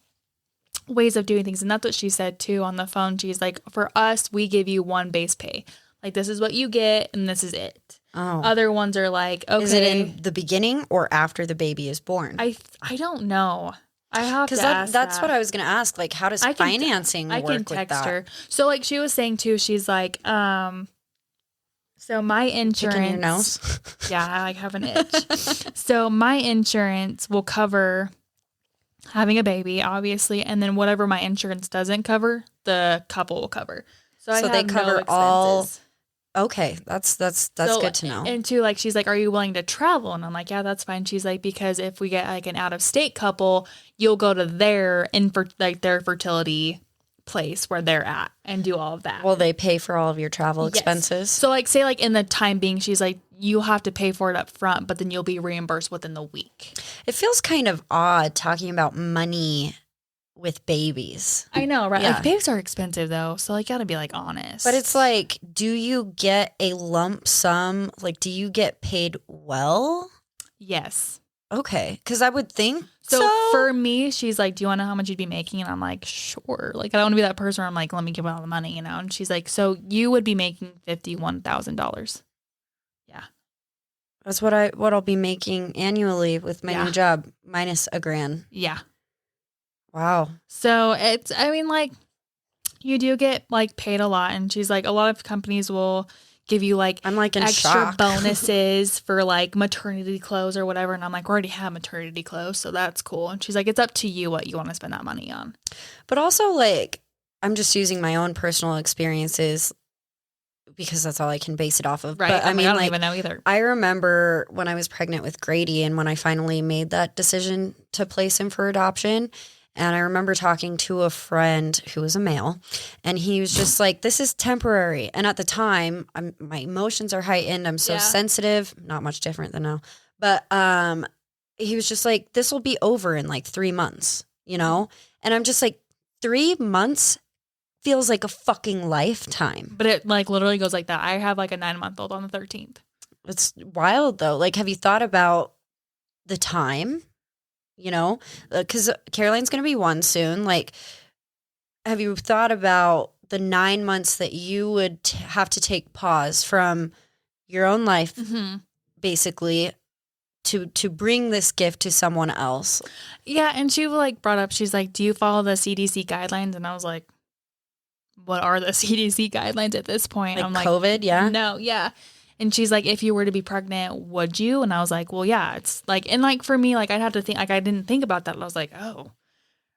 ways of doing things. And that's what she said too on the phone. She's like, for us, we give you one base pay. Like this is what you get and this is it. Oh. Other ones are like, okay. Is it in the beginning or after the baby is born? I don't know. I have to ask that's what I was going to ask. Like, how does financing work with that? I can text her. So, like, she was saying, too, she's like, So my insurance. Picking your nose? Yeah, I like have an itch. So my insurance will cover having a baby, obviously, and then whatever my insurance doesn't cover, the couple will cover. So I So have they no cover expenses. all. Okay, that's So, good to know. And two, like, she's like, are you willing to travel? And I'm like, yeah, that's fine. She's like, because if we get like an out of state couple, you'll go to their their fertility place where they're at and do all of that. Will they pay for all of your travel Yes. expenses? So like, say like in the time being, she's like, you'll have to pay for it up front, but then you'll be reimbursed within the week. It feels kind of odd talking about money with babies. I know, right? Yeah. Like babies are expensive though, so like gotta be like honest. But it's like, do you get a lump sum? Like, do you get paid well? yes. Okay, because I would think So for me, she's like, do you want to know how much you'd be making? And I'm like, sure. Like I don't want to be that person where I'm like, let me give all the money, you know? And she's like, so you would be making $51,000. Yeah. That's what I'll be making annually with my new job, minus $1,000. Yeah. Wow. So it's, I mean, like, you do get like paid a lot. And she's like, a lot of companies will give you like I'm like in extra shock. bonuses for like maternity clothes or whatever. And I'm like, we already have maternity clothes, so that's cool. And she's like, it's up to you what you want to spend that money on. But also, like, I'm just using my own personal experiences because that's all I can base it off of. Right. But I mean, I don't like, even know either. I remember when I was pregnant with Grady and when I finally made that decision to place him for adoption. And I remember talking to a friend who was a male, and he was just like, this is temporary. And at the time, my emotions are heightened. I'm so sensitive, not much different than now. But he was just like, this will be over in like 3 months, you know? And I'm just like, 3 months feels like a fucking lifetime. But it like literally goes like that. I have like a 9-month-old on the 13th. It's wild though. Like, have you thought about the time? You know, because Caroline's going to be 1 soon. Like, have you thought about the 9 months that you would have to take pause from your own life, basically, to bring this gift to someone else? Yeah, and she like brought up, she's like, do you follow the CDC guidelines? And I was like, what are the CDC guidelines at this point? Like I'm like, COVID, yeah? No, yeah. And she's like, if you were to be pregnant, would you? And I was like, well, yeah. It's like, and like for me, like I'd have to think, like I didn't think about that. And I was like, oh,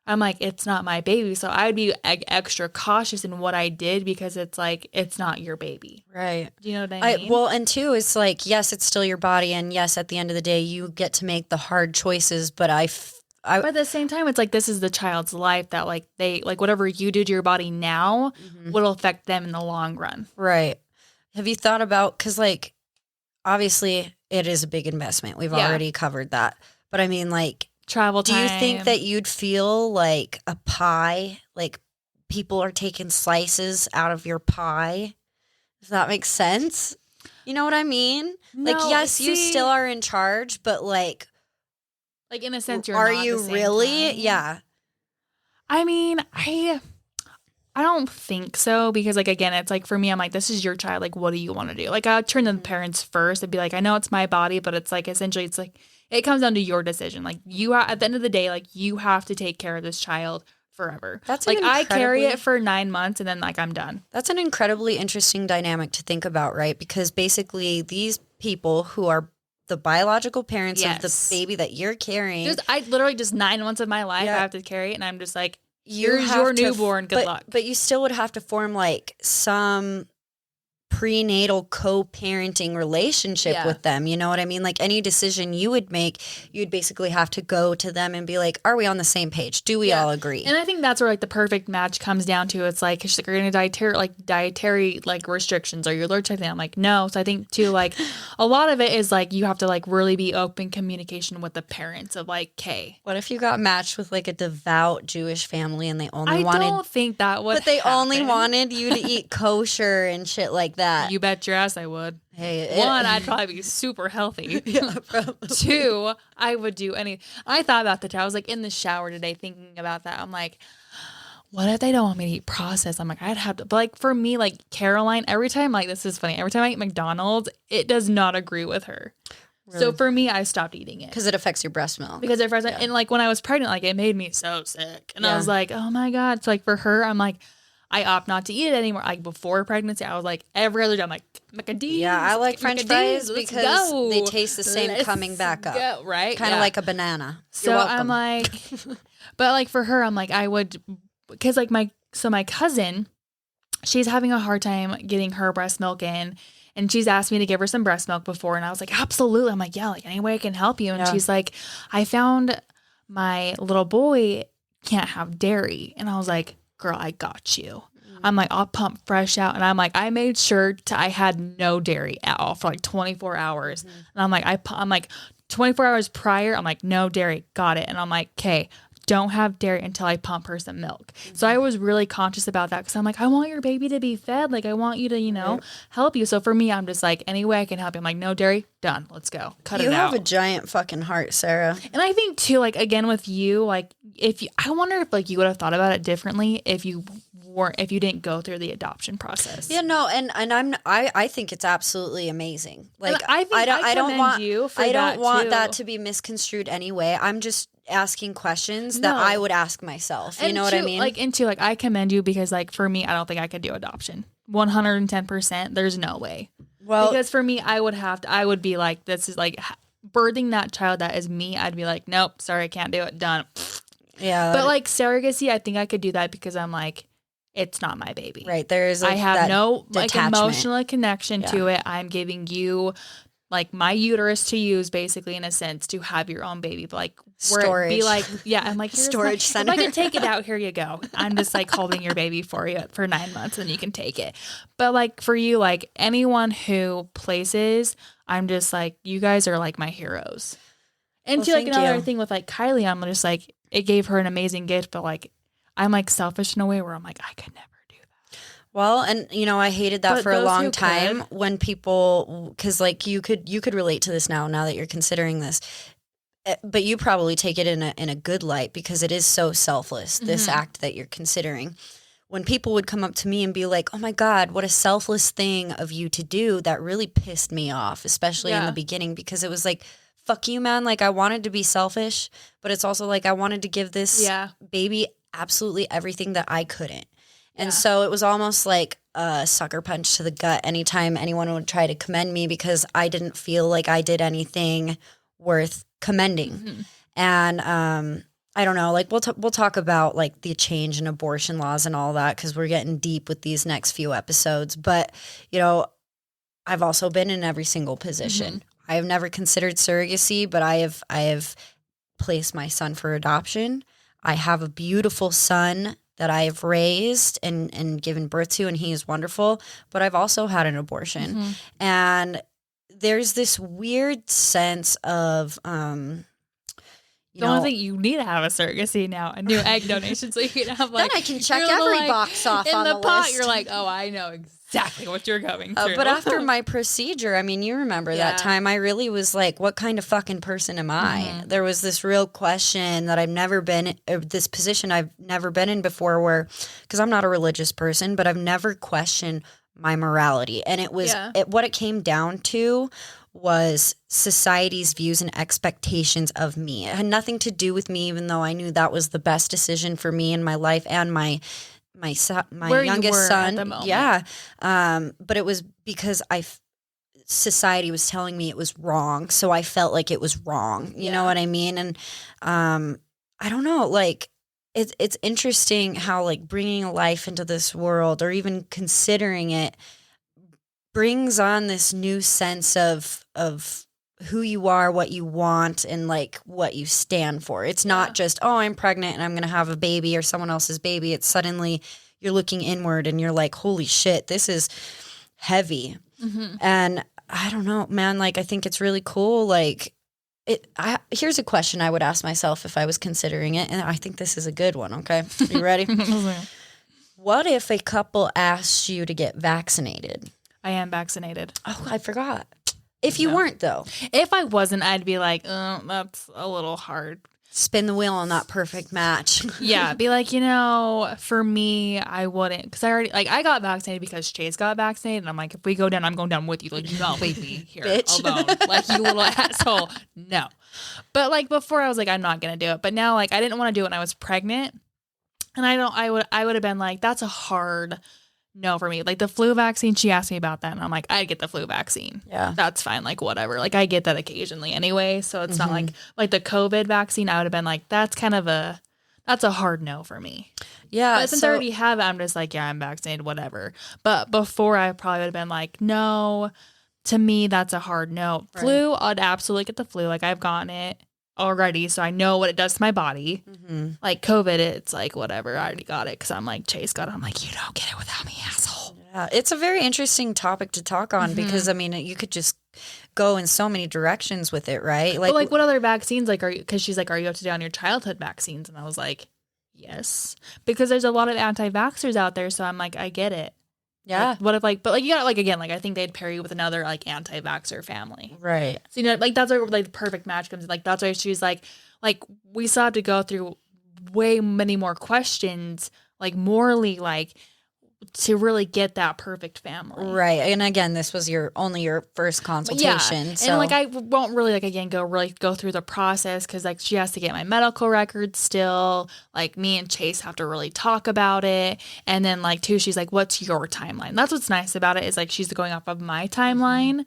I'm like, it's not my baby. So I'd be extra cautious in what I did because it's like, it's not your baby. Right. Do you know what I mean? Well, and two, it's like, yes, it's still your body. And yes, at the end of the day, you get to make the hard choices. But but at the same time, it's like, this is the child's life that like they, like whatever you do to your body now will affect them in the long run. Right. Have you thought about, because like, obviously it is a big investment. We've already covered that. But I mean, like, Travel time. do you think that you'd feel like a pie, like people are taking slices out of your pie? Does that make sense? You know what I mean? No, like, yes, you still are in charge, but like in a sense, you're are not at you the same really? time. Yeah. I mean, I don't think so because, like, again, it's like for me, I'm like, this is your child. Like, what do you want to do? Like, I'll turn to the parents first and be like, I know it's my body, but it's like essentially, it's like it comes down to your decision. Like, you are at the end of the day, like, you have to take care of this child forever. That's like I carry it for 9 months and then like I'm done. That's an incredibly interesting dynamic to think about, right? Because basically, these people who are the biological parents of the baby that you're carrying, I literally just 9 months of my life I have to carry it, and I'm just like, here's your newborn. Good luck. But you still would have to form like some prenatal co-parenting relationship with them. You know what I mean? Like any decision you would make, you'd basically have to go to them and be like, are we on the same page? Do we all agree? And I think that's where like the perfect match comes down to. It's like, you're going to dietary like restrictions, or you're allergic to anything. I'm like, no. So I think too, like a lot of it is like, you have to like really be open communication with the parents of like, okay. What if you got matched with like a devout Jewish family and they only I don't think that would but they happen. only wanted you to eat kosher and shit like that. You bet your ass I would. Hey, one, I'd probably be super healthy. Yeah, probably. Two, I would do any. I thought about that. I was like in the shower today thinking about that. I'm like, what if they don't want me to eat processed? I'm like, I'd have to. But like for me, like Caroline, every time, like this is funny. Every time I eat McDonald's, it does not agree with her. Really? So for me, I stopped eating it because it affects your breast milk. Because and like when I was pregnant, like it made me so sick, and I was like, oh my god. So like for her, I'm like, I opt not to eat it anymore. Like before pregnancy, I was like every other day, I'm like, McAdee's. Yeah, I like French fries let's because go. they taste the same Let's coming back up. go, right? Kind of Yeah. like a banana. So You're welcome. I'm like, but like for her, I'm like, I would, because like my cousin, she's having a hard time getting her breast milk in. And she's asked me to give her some breast milk before. And I was like, absolutely. I'm like, yeah, like any way I can help you. And Yeah. she's like, I found my little boy can't have dairy. And I was like, girl, I got you. I'm like, I'll pump fresh out. And I'm like, I made sure I had no dairy at all for like 24 hours. And I'm like, I'm like 24 hours prior, I'm like, no dairy. Got it. And I'm like, okay, don't have dairy until I pump her some milk. So I was really conscious about that because I'm like, I want your baby to be fed. Like, I want you to, you know, help you. So for me, I'm just like, any way I can help you. I'm like, no dairy, done. Let's go. Cut it out. You have a giant fucking heart, Sarah. And I think too, like, again, with you, like, I wonder if like you would have thought about it differently if you didn't go through the adoption process. Yeah, no, and I think it's absolutely amazing. Like, And I think I don't commend want you for I that, don't want too. that to be misconstrued anyway. I'm just asking questions that No. I would ask myself. You And know what I two, mean? Like, I commend you because, like, for me, I don't think I could do adoption. 110%. There's no way. well, Because for me, I would be like, this is like birthing that child that is me. I'd be like, nope, sorry, I can't do it. Done. yeah, But like surrogacy, I think I could do that because I'm like, it's not my baby. right. There is. I have that no like detachment. emotional connection to it. I'm giving you like my uterus to use basically in a sense to have your own baby. But like where it'd be Storage. like, yeah, I'm like, here's Storage If I center. can take it out, here you go. I'm just like holding your baby for you for 9 months and you can take it. But like for you, like anyone who places, I'm just like, you guys are like my heroes. And Well, to like thank another you. thing with like Kylie, I'm just like, it gave her an amazing gift, but like I'm like selfish in a way where I'm like, I could never do that. Well, and you know, I hated that But for a those long who time could- when people, because like you could relate to this now that you're considering this, but you probably take it in a good light because it is so selfless. This Mm-hmm. act that you're considering. When people would come up to me and be like, "Oh my God, what a selfless thing of you to do," that really pissed me off, especially in Yeah. the beginning, because it was like, "Fuck you, man!" Like I wanted to be selfish, but it's also like I wanted to give this Yeah. baby absolutely everything that I couldn't. And Yeah. so it was almost like a sucker punch to the gut anytime anyone would try to commend me because I didn't feel like I did anything worth commending. Mm-hmm. And I don't know, like we'll talk about like the change in abortion laws and all that because we're getting deep with these next few episodes. But, you know, I've also been in every single position. Mm-hmm. I have never considered surrogacy, but I have placed my son for adoption. I have a beautiful son that I have raised and given birth to, and he is wonderful. But I've also had an abortion. Mm-hmm. And there's this weird sense of, you The know, only thing you need to have a surrogacy now, a new egg donation, so you can have like I can check your little, every like, box off in on the the pot. list. You're like, oh, I know exactly what you're going through. but after my procedure, I mean, you remember Yeah. that time, I really was like, what kind of fucking person am I? Mm-hmm. There was this real question that I've never been, this position I've never been in before where, because I'm not a religious person, but I've never questioned my morality. And it was, Yeah. what it came down to was society's views and expectations of me. It had nothing to do with me, even though I knew that was the best decision for me in my life and my Where you youngest were at son. the moment. Yeah. But it was because society was telling me it was wrong. So I felt like it was wrong. You know Yeah. what I mean? And I don't know, like it's interesting how like bringing a life into this world or even considering it brings on this new sense of who you are, what you want, and like what you stand for. It's not just, oh, I'm pregnant and I'm going to have a baby or someone else's baby. It's suddenly you're looking inward and you're like, holy shit, this is heavy. Mm-hmm. And I don't know, man, like I think it's really cool. Like here's a question I would ask myself if I was considering it. And I think this is a good one. Okay. You ready? What if a couple asked you to get vaccinated? I am vaccinated. Oh, I forgot. If you weren't, though, If I wasn't, I'd be like, that's a little hard. spin the wheel on that perfect match. Yeah, be like, you know, for me, I wouldn't, because I already, like, I got vaccinated because Chase got vaccinated, and I'm like, if we go down, I'm going down with you. Like, you don't leave me here Bitch. alone. Like, you little asshole. No. But, like, before, I was like, I'm not going to do it. But now, like, I didn't want to do it when I was pregnant. And I would have been like, that's a hard no for me. Like the flu vaccine, she asked me about that and I'm like, I'd get the flu vaccine. Yeah. That's fine. Like whatever. Like I get that occasionally anyway. So it's not like the COVID vaccine, I would have been like, that's a hard no for me. Yeah. But since I already have it, I'm just like, yeah, I'm vaccinated, whatever. But before I probably would have been like, no, to me, that's a hard no. Right. Flu, I'd absolutely get the flu. Like I've gotten it already, so I know what it does to my body. Like COVID, it's like whatever. I already got it because I'm like, Chase got it. I'm like, you don't get it without me, asshole. Yeah, it's a very interesting topic to talk on because I mean, you could just go in so many directions with it, right? But like, what other vaccines? Like, are you? Because she's like, are you up to date on your childhood vaccines? And I was like, yes, because there's a lot of anti-vaxxers out there. So I'm like, I get it. Yeah. Like, what if but you got again, I think they'd pair you with another anti-vaxxer family. Right. So, like that's where the perfect match comes in. Like that's why she's like we still have to go through way many more questions, like morally, to really get that perfect family. Right. And again, this was only your first consultation. Yeah. So. And I won't really again go through the process because she has to get my medical records still. Like me and Chase have to really talk about it. And then too, she's like, what's your timeline? That's what's nice about it is she's going off of my timeline.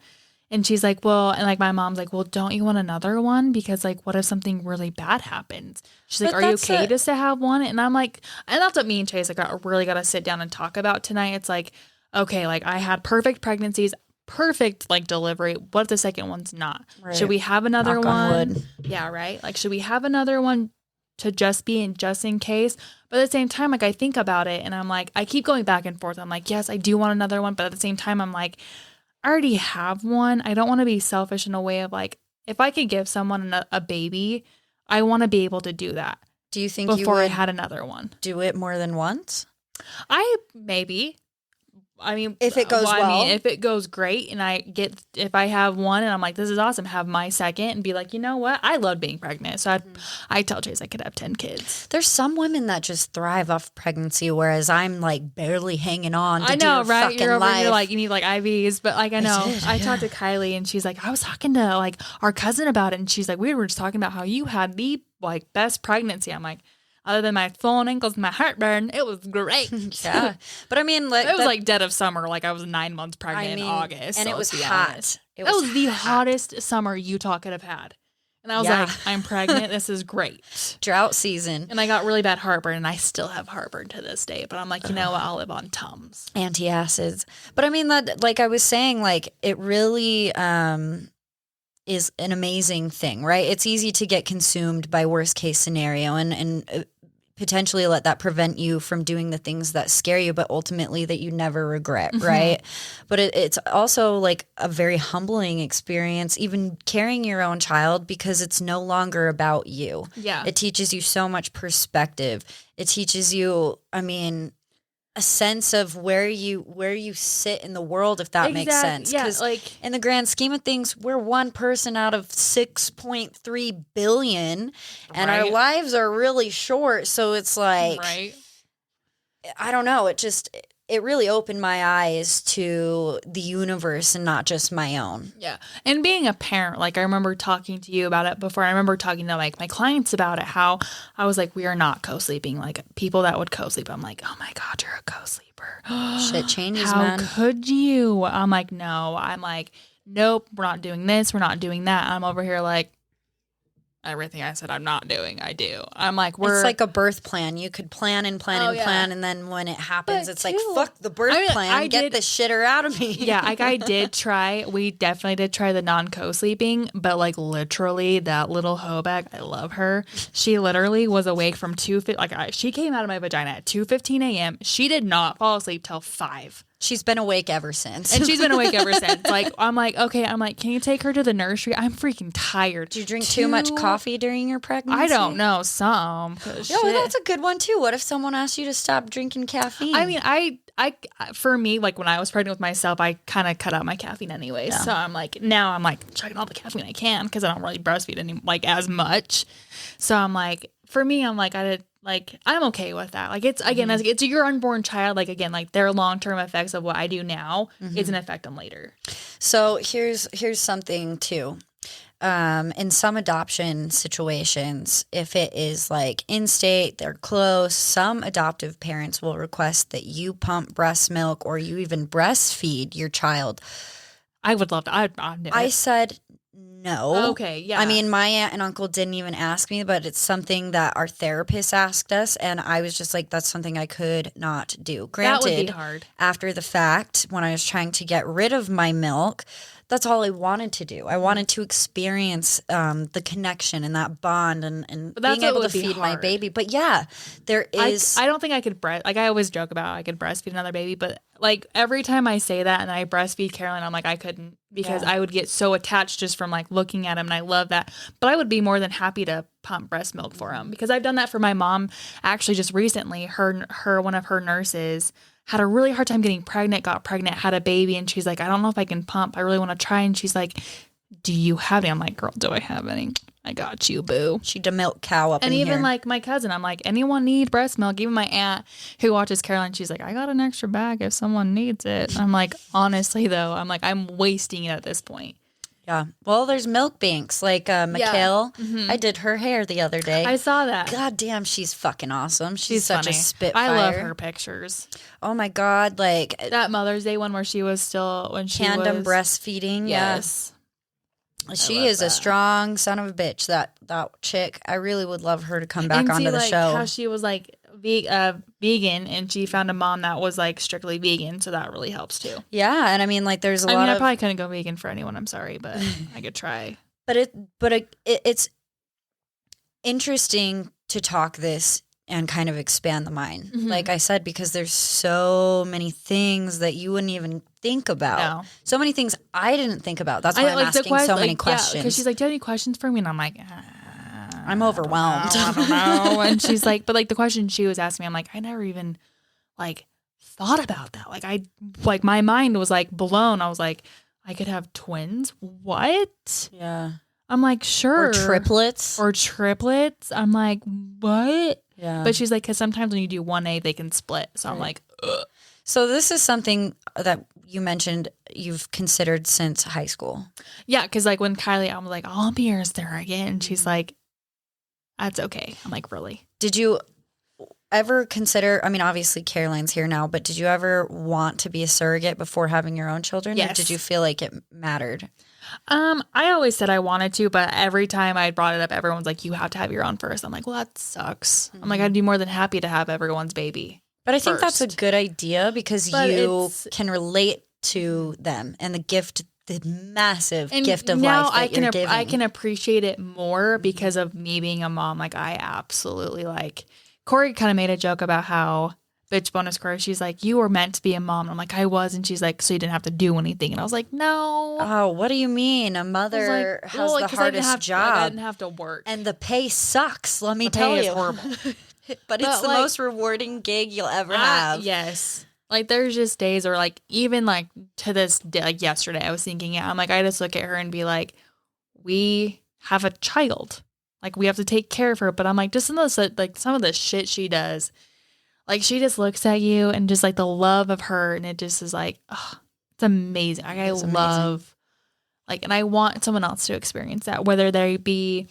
And she's like, well, and my mom's like, well, don't you want another one? Because what if something really bad happens? She's like, are you okay just to have one? And I'm like, and that's what me and Chase really got to sit down and talk about tonight. It's like, okay, I had perfect pregnancies, perfect delivery. What if the second one's not? Right. Should we have another Knock one? on wood. Yeah, right. Should we have another one to just in case? But at the same time, I think about it and I'm like, I keep going back and forth. I'm like, yes, I do want another one. But at the same time, I'm like, I already have one. I don't want to be selfish in a way of if I could give someone a baby, I want to be able to do that. Do you think before I had another one? Do it more than once? Maybe. I mean, if it goes well. I mean, if it goes great and if I have one and I'm like, this is awesome, have my second and be like, you know what? I love being pregnant. So I tell Chase I could have 10 kids. There's some women that just thrive off pregnancy, whereas I'm barely hanging on to I know, right? You're over life. You're you need IVs. But I know. I talked to Kylie and she's like, I was talking to our cousin about it. And she's like, we were just talking about how you had the best pregnancy. I'm like, other than my swollen ankles and my heartburn, it was great. Yeah. But I mean, it was dead of summer. I was 9 months pregnant in August. And it was hot. It was the hottest summer Utah could have had. And I was like, I'm pregnant. This is great. Drought season. And I got really bad heartburn, and I still have heartburn to this day. But I'm like, you know what? I'll live on Tums. Antacids. But I mean, that I was saying, it really is an amazing thing, right? It's easy to get consumed by worst case scenario and potentially let that prevent you from doing the things that scare you, but ultimately that you never regret, right? But it's also a very humbling experience, even carrying your own child, because it's no longer about you. Yeah. It teaches you so much perspective. It teaches you, a sense of where you sit in the world, if that makes sense. Yeah, because in the grand scheme of things, we're one person out of 6.3 billion, and our lives are really short. So it's I don't know. It really opened my eyes to the universe and not just my own. Yeah. And being a parent, I remember talking to you about it before. I remember talking to my clients about it, how I was like, we are not co-sleeping. People that would co-sleep, I'm like, oh my God, you're a co-sleeper. Shit changes, how man. could you? I'm like, no. I'm like, nope, we're not doing this. We're not doing that. I'm over here everything I said I'm not doing, I do. I'm like, it's like a birth plan. You could plan and plan and plan, and then when it happens, it's fuck the birth plan. Get the shitter out of me. Yeah, I did try. We definitely did try the non-co-sleeping, but literally that little hoe bag, I love her. She literally was awake from 2:00. She came out of my vagina at 2:15 a.m. She did not fall asleep till 5. She's been awake ever since. And she's been awake ever since. I'm like, okay. I'm like, can you take her to the nursery? I'm freaking tired. Did you drink too much coffee during your pregnancy? I don't know. Some. That's a good one too. What if someone asked you to stop drinking caffeine? I mean, for me, when I was pregnant with myself, I kind of cut out my caffeine anyway. Yeah. So I'm now I'm chugging all the caffeine I can because I don't really breastfeed as much. So I'm like, for me, I'm like, I'm okay with that. It's again, as it's your unborn child. Their long-term effects of what I do now is an effect on later. So here's something too. in some adoption situations, if it is like in-state, they're close, some adoptive parents will request that you pump breast milk or you even breastfeed your child. I would love to. I'd do I it. said no. Okay, yeah. I mean, my aunt and uncle didn't even ask me, but it's something that our therapist asked us, and I was just like, that's something I could not do. Granted, that would be hard. after the fact, when I was trying to get rid of my milk, that's all I wanted to do. I wanted to experience the connection and that bond and But that's being able what to would be feed my hard. baby. But yeah, there is. I don't think I could like I always joke about I could breastfeed another baby, but like every time I say that and I breastfeed Caroline, I'm like I couldn't because I would get so attached just from like looking at him, and I love that. But I would be more than happy to pump breast milk for him because I've done that for my mom. Actually, just recently, her one of her nurses had a really hard time getting pregnant, got pregnant, had a baby, and she's like, I don't know if I can pump. I really want to try. And she's like, do you have any? I'm like, girl, do I have any? I got you, boo. She'd a milk cow up And in even here. like my cousin, I'm like, anyone need breast milk? Even my aunt who watches Caroline, she's like, I got an extra bag if someone needs it. I'm like, honestly though, I'm like, I'm wasting it at this point. Yeah. Well, there's milk banks like Mikhail. I did her hair the other day. I saw that. God damn, she's fucking awesome. She's such funny. a spitfire. I love her pictures. Oh my God. Like That Mother's Day one where she was still when she tandem was breastfeeding. Yes. Yeah. She love is a that. strong son of a bitch. That chick. I really would love her to come back and onto see, the like, show. how she was like vegan, and she found a mom that was like strictly vegan, so that really helps too. Yeah, and I mean, like, there's a I lot mean, I of, probably couldn't go vegan for anyone. I'm sorry, but I could try. but it's interesting to talk this and kind of expand the mind. Mhm. Like I said, because there's so many things that you wouldn't even think about. No. So many things I didn't think about. That's why I'm asking so many questions. Because she's like, do you have any questions for me? And I'm like, I'm overwhelmed. I don't know. And she's like, but like the question she was asking me, I'm like, I never even like thought about that. Like my mind was like blown. I was like, I could have twins? What? Yeah. I'm like, sure. Or triplets. Or triplets. I'm like, what? Yeah. But she's like, because sometimes when you do 1A, they can split. So I'm like, ugh. So this is something that you mentioned you've considered since high school. Yeah, because like when Kylie, I was like, I'll be your surrogate. And she's like, that's okay. I'm like, really? Did you ever consider, I mean, obviously Caroline's here now, but did you ever want to be a surrogate before having your own children? Yes. Or did you feel like it mattered? I always said I wanted to, but every time I brought it up, everyone's like, you have to have your own first. I'm like, well, that sucks. I'm like, I'd be more than happy to have everyone's baby. But I think that's a first. good idea because But you it's- can relate to them and the massive And gift of now life that you're giving. I can appreciate it more because of me being a mom. Like I absolutely like Corey kind of made a joke about how bitch bonus Corey. She's like, you were meant to be a mom. And I'm like, I was. And she's like, so you didn't have to do anything. And I was like, no. Oh, what do you mean? A I was mother like, has well, like, the 'cause I didn't hardest have to- job. I didn't have to work. And the pay sucks, let me The tell pay is you. horrible. But it's the like- most rewarding gig you'll ever have. Yes. Like there's just days where like even like to this day, like yesterday, I was thinking, yeah, I'm like, I just look at her and be like, we have a child. Like we have to take care of her. But I'm like, just some of the shit she does. Like she just looks at you and just like the love of her, and it just is like, oh, it's amazing. Like, I It's amazing. love, like, and I want someone else to experience that, whether they be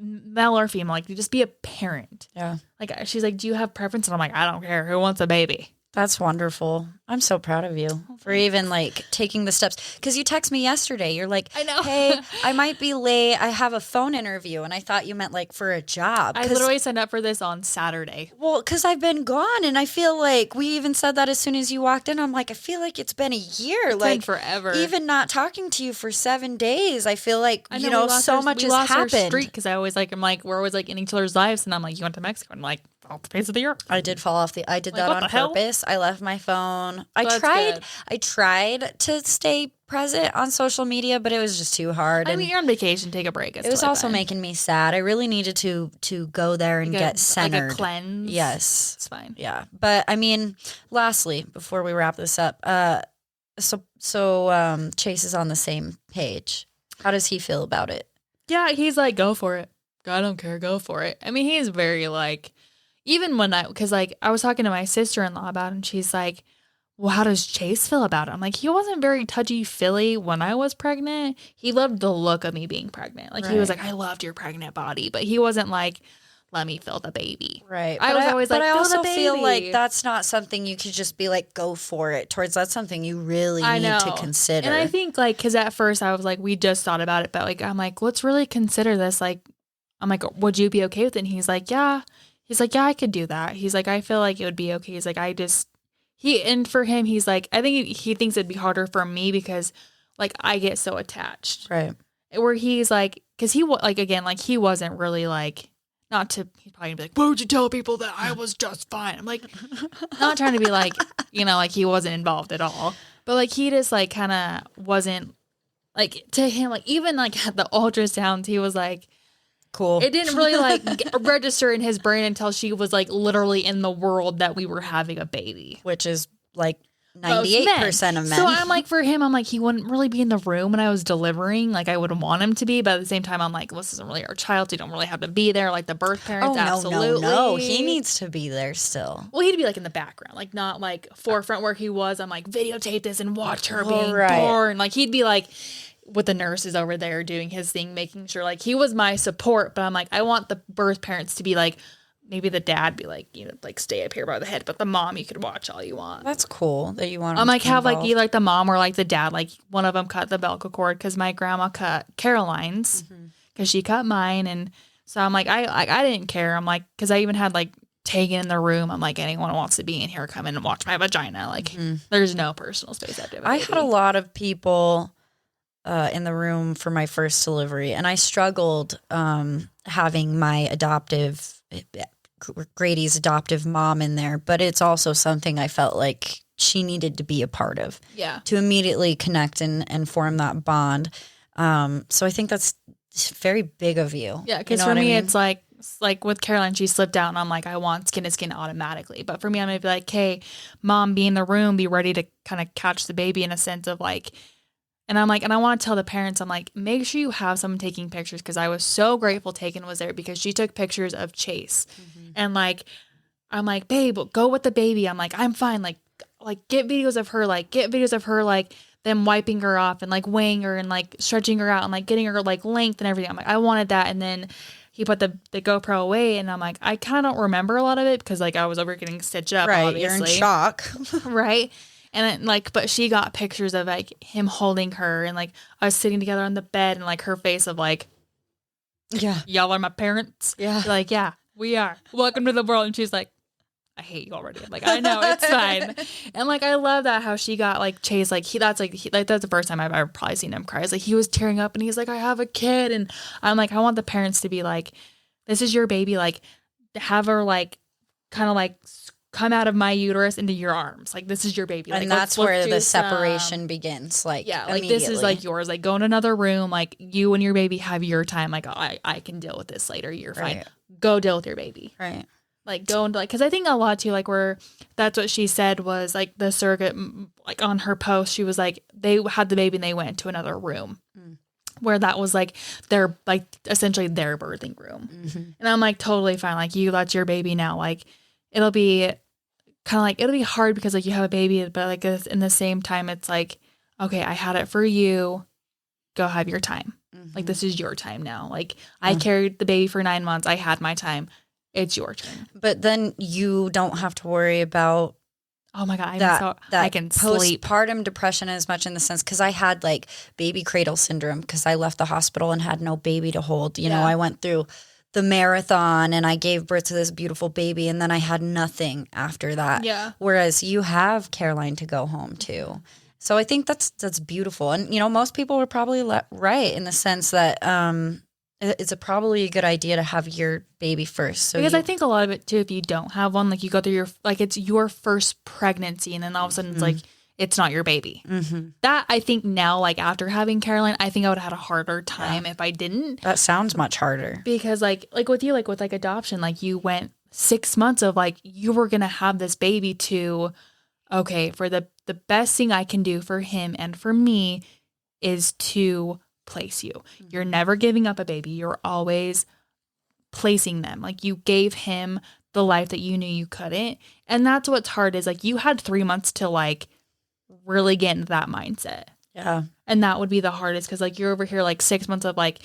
male or female. Like, you just be a parent. Yeah. Like she's like, do you have preference? And I'm like, I don't care. Who wants a baby? That's wonderful. I'm so proud of you for even like taking the steps. Because you text me yesterday. You're like, I know. hey, I might be late. I have a phone interview. And I thought you meant like for a job. I literally signed up for this on Saturday. Well, because I've been gone. And I feel like we even said that as soon as you walked in. I'm like, I feel like it's been a year. It's like been forever. Even not talking to you for 7 days. I feel like, I you we know, lost so our- much we has lost our happened. streak because I always like, I'm like, we're always like in each other's lives. And I'm like, you went to Mexico. And I'm like, off the face of the earth. I did fall off I did Like, that what on the hell? purpose. I left my phone. That's good. I tried to stay present on social media, but it was just too hard. I and mean, you're on vacation. Take a break. It's it was totally also fine. making me sad. I really needed to go there and Like get centered. Like a cleanse. Yes. It's fine. Yeah. But I mean, lastly, before we wrap this up, so Chase is on the same page. How does he feel about it? Yeah, he's like, go for it. I don't care. Go for it. I mean, he's very like, even when because like I was talking to my sister-in-law about it, and she's like, well, how does Chase feel about it? I'm like, he wasn't very touchy-feely when I was pregnant. He loved the look of me being pregnant. Like, he was like, I loved your pregnant body. But he wasn't like, let me feel the baby. Right. I was always like, but I feel the also feel baby. like that's not something you could just be like, go for it towards. That's something you really need to consider. And I think, like, because at first I was like, we just thought about it. But, like, I'm like, let's really consider this. Like, I'm like, would you be okay with it? And he's like, yeah. He's like, yeah, I could do that. He's like, I feel like it would be okay. He's like, and for him, he's like, I think he thinks it'd be harder for me because, like, I get so attached. Right. Where he's like, because he wasn't really like, he's probably gonna be like, why would you tell people that I was just fine? I'm like, not trying to be like, like he wasn't involved at all. But like, he just like kind of wasn't like, to him, like, even like at the ultrasounds, he was like, cool. It didn't really like register in his brain until she was like literally in the world that we were having a baby, which is like 98% of men. So I'm like, for him, I'm like, he wouldn't really be in the room when I was delivering. Like, I would want him to be, but at the same time, I'm like, well, this isn't really our child, so you don't really have to be there. Like the birth parents, absolutely. No, he needs to be there still. Well, he'd be like in the background, like not like forefront where he was. I'm like, videotape this and watch her being born. Like he'd be like with the nurses over there doing his thing, making sure like he was my support. But I'm like, I want the birth parents to be like, maybe the dad be like, like stay up here by the head, but the mom you could watch all you want. That's cool that you want. I'm like, have like either like the mom or like the dad, like one of them cut the Velcro cord because my grandma cut Caroline's because she cut mine, and so I'm like, I didn't care. I'm like, because I even had like Tegan in the room. I'm like, anyone who wants to be in here, come in and watch my vagina. Like, there's no personal space after. I had a lot of people in the room for my first delivery, and I struggled having my Grady's adoptive mom in there, but it's also something I felt like she needed to be a part of. Yeah. To immediately connect and form that bond. So I think that's very big of you. Yeah, because for me, it's like with Caroline, she slipped out, and I'm like, I want skin to skin automatically. But for me, I'm going to be like, hey, mom, be in the room, be ready to kind of catch the baby in a sense of like, and I'm like, and I want to tell the parents, I'm like, make sure you have someone taking pictures, because I was so grateful Tegan was there because she took pictures of Chase. And like, I'm like, babe, go with the baby. I'm like, I'm fine. Like get videos of her, like them wiping her off and like weighing her and like stretching her out and like getting her like length and everything. I'm like, I wanted that. And then he put the GoPro away, and I'm like, I kind of don't remember a lot of it because like I was over getting stitched up. Right, obviously. you're in shock. Right. And then, like, but she got pictures of like him holding her and like us sitting together on the bed and like her face of like, yeah, y'all are my parents. Yeah. Like, yeah, we are. Welcome to the world. And she's like, I hate you already. I'm like, I know, it's fine. And like, I love that how she got like Chase, like that's the first time I've ever probably seen him cry. It's like he was tearing up and he's like, I have a kid. And I'm like, I want the parents to be like, this is your baby. Like, have her like kind of like come out of my uterus into your arms. Like, this is your baby. Like, and that's where the separation begins. Like, yeah, like this is like yours. Like, go in another room. Like, you and your baby have your time. Like, I can deal with this later. You're fine. Go deal with your baby. Right. Like, go into like, because I think a lot too, like, where that's what she said was like the surrogate, like on her post, she was like, they had the baby and they went to another room. Where that was like their, like, essentially their birthing room. And I'm like, totally fine. Like, that's your baby now. Like, it'll be kind of like, it'll be hard because like you have a baby, but like in the same time, it's like, okay, I had it for you. Go have your time. Like, this is your time now. Like, I carried the baby for 9 months. I had my time. It's your turn. But then you don't have to worry about, oh my God, that I can sleep. Postpartum depression as much in the sense, because I had like baby cradle syndrome because I left the hospital and had no baby to hold. You know, I went through the marathon and I gave birth to this beautiful baby, and then I had nothing after that. Yeah. Whereas you have Caroline to go home to. So I think that's beautiful. And, you know, most people were probably right in the sense that it's probably a good idea to have your baby first. So because I think a lot of it too, if you don't have one, like you go through your, like it's your first pregnancy, and then all of a sudden it's like, it's not your baby. That I think now, like after having Caroline, I think I would have had a harder time if I didn't. That sounds much harder. Because like with you, like with like adoption, like you went 6 months of like, you were going to have this baby to, okay, for the best thing I can do for him and for me is to place you. You're never giving up a baby. You're always placing them. Like, you gave him the life that you knew you couldn't. And that's what's hard is like you had 3 months to like really get into that mindset. Yeah. And that would be the hardest because like you're over here like 6 months of like,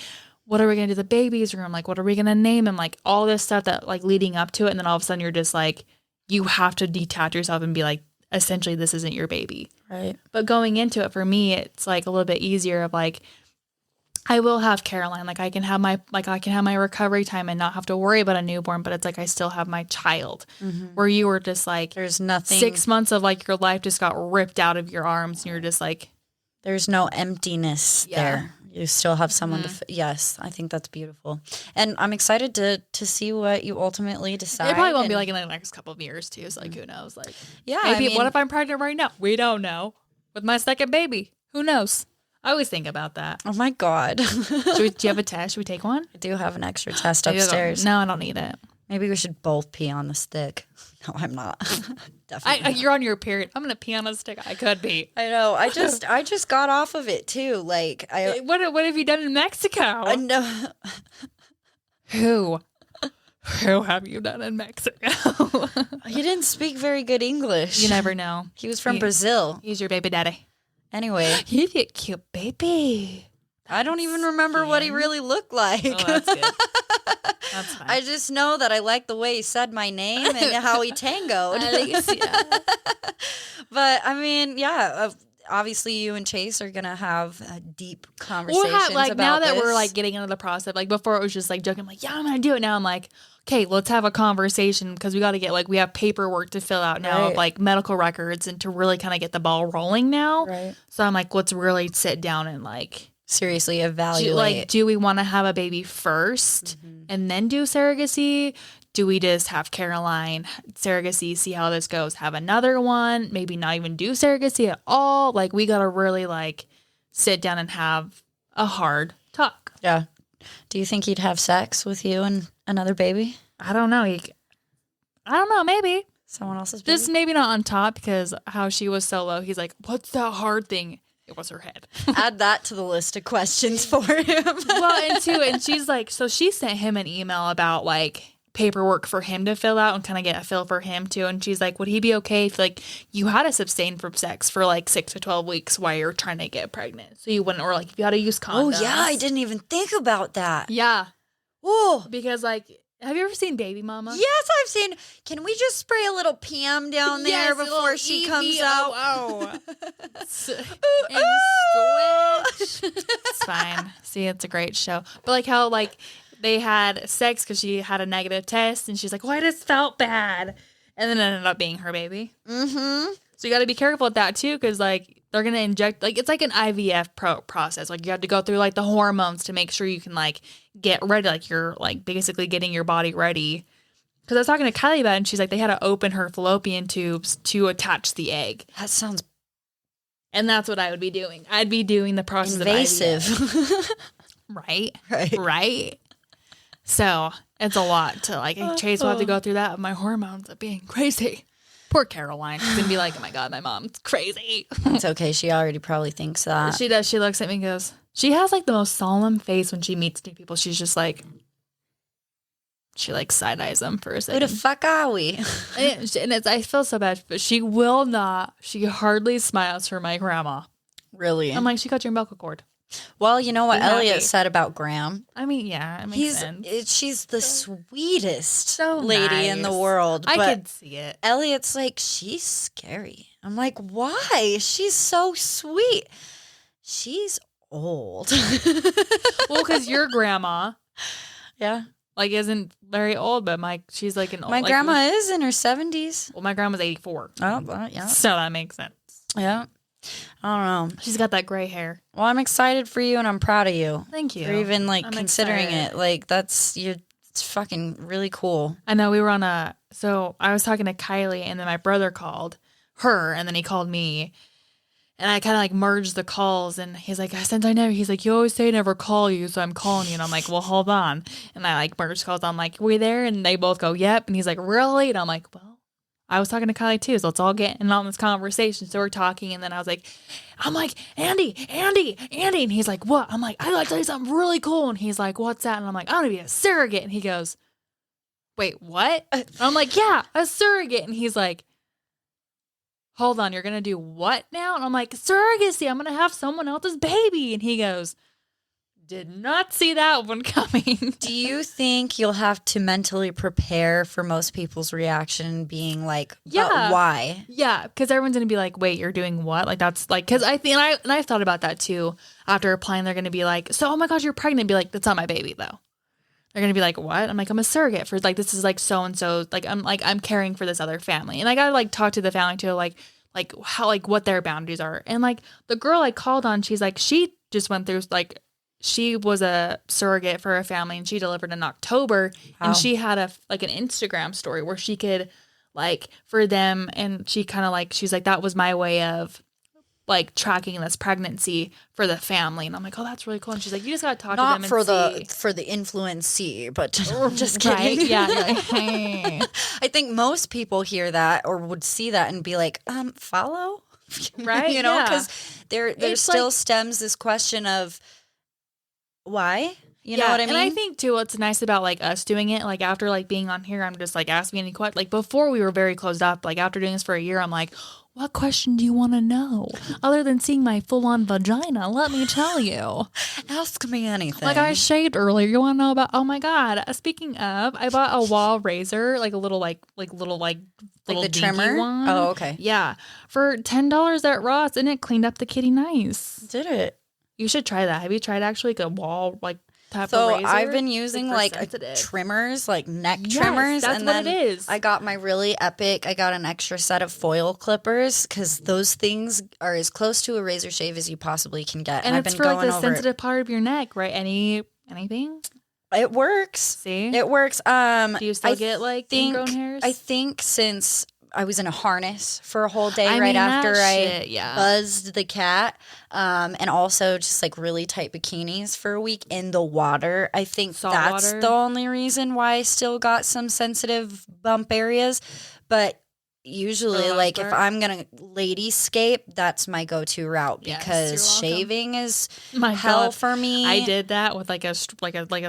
what are we going to do the baby's room? Like, what are we going to name him? Like all this stuff that like leading up to it. And then all of a sudden you're just like, you have to detach yourself and be like, essentially this isn't your baby. Right. But going into it for me, it's like a little bit easier of like, I will have Caroline. Like I can have my recovery time and not have to worry about a newborn, but it's like I still have my child. Where you were just like There's nothing. 6 months of like your life just got ripped out of your arms and you're just like There's no emptiness there. You still have someone to. Yes, I think that's beautiful, and I'm excited to see what you ultimately decide. it probably won't be like in the next couple of years too. So like who knows? Like Yeah, maybe I mean, what if I'm pregnant right now? We don't know. With my second baby, who knows? I always think about that. Oh my God. Do you have a test? Should we take one? I do have an extra test Maybe I'll go- upstairs. No, I don't need it. Maybe we should both pee on the stick. No, I'm not. Definitely. not. You're on your period. I'm gonna pee on a stick. I could be. I know. I just got off of it too. Like What have you done in Mexico? I know. Who have you done in Mexico? He didn't speak very good English. You never know. He was from Brazil. He's your baby daddy. Anyway, He's a cute baby. I don't even remember what he really looked like. Oh, that's good. That's fine. I just know that I like the way he said my name and how he tangoed. Alicia. But I mean, yeah, obviously you and Chase are gonna have deep conversations like about now that this. we're like getting into the process. Like before, it was just like joking. I'm like, yeah, I'm gonna do it. Now I'm like, okay, let's have a conversation because we got to get like we have paperwork to fill out now of Right. like medical records and to really kind of get the ball rolling now. Right. So I'm like, let's really sit down and like. Seriously evaluate. Do we want to have a baby first and then do surrogacy? Do we just have Caroline surrogacy, see how this goes, have another one, maybe not even do surrogacy at all? Like we got to really like sit down and have a hard talk. Yeah. Do you think he'd have sex with you and another baby? I don't know. I don't know. Maybe Someone else's baby? just maybe not on top because how she was so low. He's like, what's that hard thing? It was her head. Add that to the list of questions for him. Well, and she's like, so she sent him an email about like paperwork for him to fill out and kind of get a feel for him too. And she's like, would he be okay if like you had to abstain from sex for like 6 to 12 weeks while you're trying to get pregnant? So you wouldn't, or like if you had to use condoms. Oh, yeah. I didn't even think about that. Yeah. Oh, Because like, have you ever seen Baby Mama? yes, I've seen. Can we just spray a little PM down there Yes, before little she comes out? EVOO. And switch. It's fine. See, it's a great show. But like how like they had sex because she had a negative test and she's like, well, I just felt bad. And then it ended up being her baby. Mm-hmm. So you got to be careful with that too because like they're going to inject, like it's like an IVF process. Like you have to go through like the hormones to make sure you can like get ready. Like you're like basically getting your body ready. Because I was talking to Kylie about it and she's like, they had to open her fallopian tubes to attach the egg. That sounds And that's what I would be doing. I'd be doing the process invasive. of IVF. Right? Right. Right? So it's a lot to like, Chase will have to go through that with my hormones of being crazy. Poor Caroline. She's going to be like, oh my God, my mom's crazy. It's okay. She already probably thinks that. She does. She looks at me and goes, she has like the most solemn face when she meets new people. She's just like, she like side eyes them for a Who second. the fuck are we? And I feel so bad, but she will not. She hardly smiles for my grandma. Really? I'm like, she cut your umbilical cord. Well, you know what Be happy. Elliot said about Graham? I mean, yeah, it makes sense. She's the sweetest So lady in the nice. world. I but could see it. Elliot's like, she's scary. I'm like, why? She's so sweet. She's old. Well, because your grandma, Yeah. like, isn't very old, but she's like an old. My like, grandma is in her 70s. Well, my grandma's 84. Oh, well, yeah. So that makes sense. Yeah. I don't know. She's got that gray hair. Well, I'm excited for you and I'm proud of you. Thank you. For even like I'm considering excited. it. Like it's fucking really cool. I know we were on so I was talking to Kylie and then my brother called her and then he called me and I kind of like merged the calls and he's like, he's like, you always say I never call you. So I'm calling you. And I'm like, well, hold on. And I like merged calls. I'm like, we there? And they both go, yep. And he's like, really? And I'm like, well, I was talking to Kylie too. So let's all get in on this conversation. So we're talking. And then I'm like, Andy. And he's like, what? I'm like, I got to tell you something really cool. And he's like, what's that? And I'm like, I want to be a surrogate. And he goes, wait, what? And I'm like, yeah, a surrogate. And he's like, hold on, you're going to do what now? And I'm like, surrogacy. I'm going to have someone else's baby. And he goes, did not see that one coming. Do you think you'll have to mentally prepare for most people's reaction being like, Yeah. but why? Yeah, because everyone's going to be like, wait, you're doing what? Like, that's like, because I think, and I've thought about that too. After applying, they're going to be like, so, oh my gosh, you're pregnant. Be like, that's not my baby though. They're going to be like, what? I'm like, I'm a surrogate for like, this is like so-and-so. Like, I'm caring for this other family. And I got to like talk to the family too, like how, like what their boundaries are. And like the girl I called on, she's like, she just went through like, she was a surrogate for a family and she delivered in October. Wow. And she had an Instagram story where she could like for them. And she kind of like, she's like, that was my way of like tracking this pregnancy for the family. And I'm like, oh, that's really cool. And she's like, you just got to talk to them and for the influencee, but just kidding. Right? Yeah. Like, hey. I think most people hear that or would see that and be like, follow? Right? You know, Yeah. because there It's still like- stems this question of why? You know Yeah, what I mean? And I think too, what's nice about like us doing it, like after like being on here, I'm just like asking any questions. Like before we were very closed up. Like after doing this for a year, I'm like, what question do you want to know? Other than seeing my full on vagina, let me tell you. Ask me anything. Like I shaved earlier. You want to know about? Oh my god! Speaking of, I bought a wall razor, like a little little the dinky trimmer? one. Oh, okay. Yeah, for $10 at Ross, and it cleaned up the kitty nice. Did it? You should try that. Have you tried actually like a wall like type So of razor? I've been using for like sensitive. trimmers, like neck Yes, trimmers, that's and what then it is. I got my really epic. I got an extra set of foil clippers because those things are as close to a razor shave as you possibly can get. And I've it's been for like going the over it. sensitive part of your neck, right? Anything? It works. See? It works. Do you still I get like think ingrown hairs? I think since I was in a harness for a whole day I right mean, after that I shit, yeah. buzzed the cat, and also just like really tight bikinis for a week in the water. I think Salt that's water? the only reason why I still got some sensitive bump areas. But usually, For the like most if part? I'm gonna ladyscape, that's my go-to route Yes, because you're welcome. shaving is My hell God. for me. I did that with like a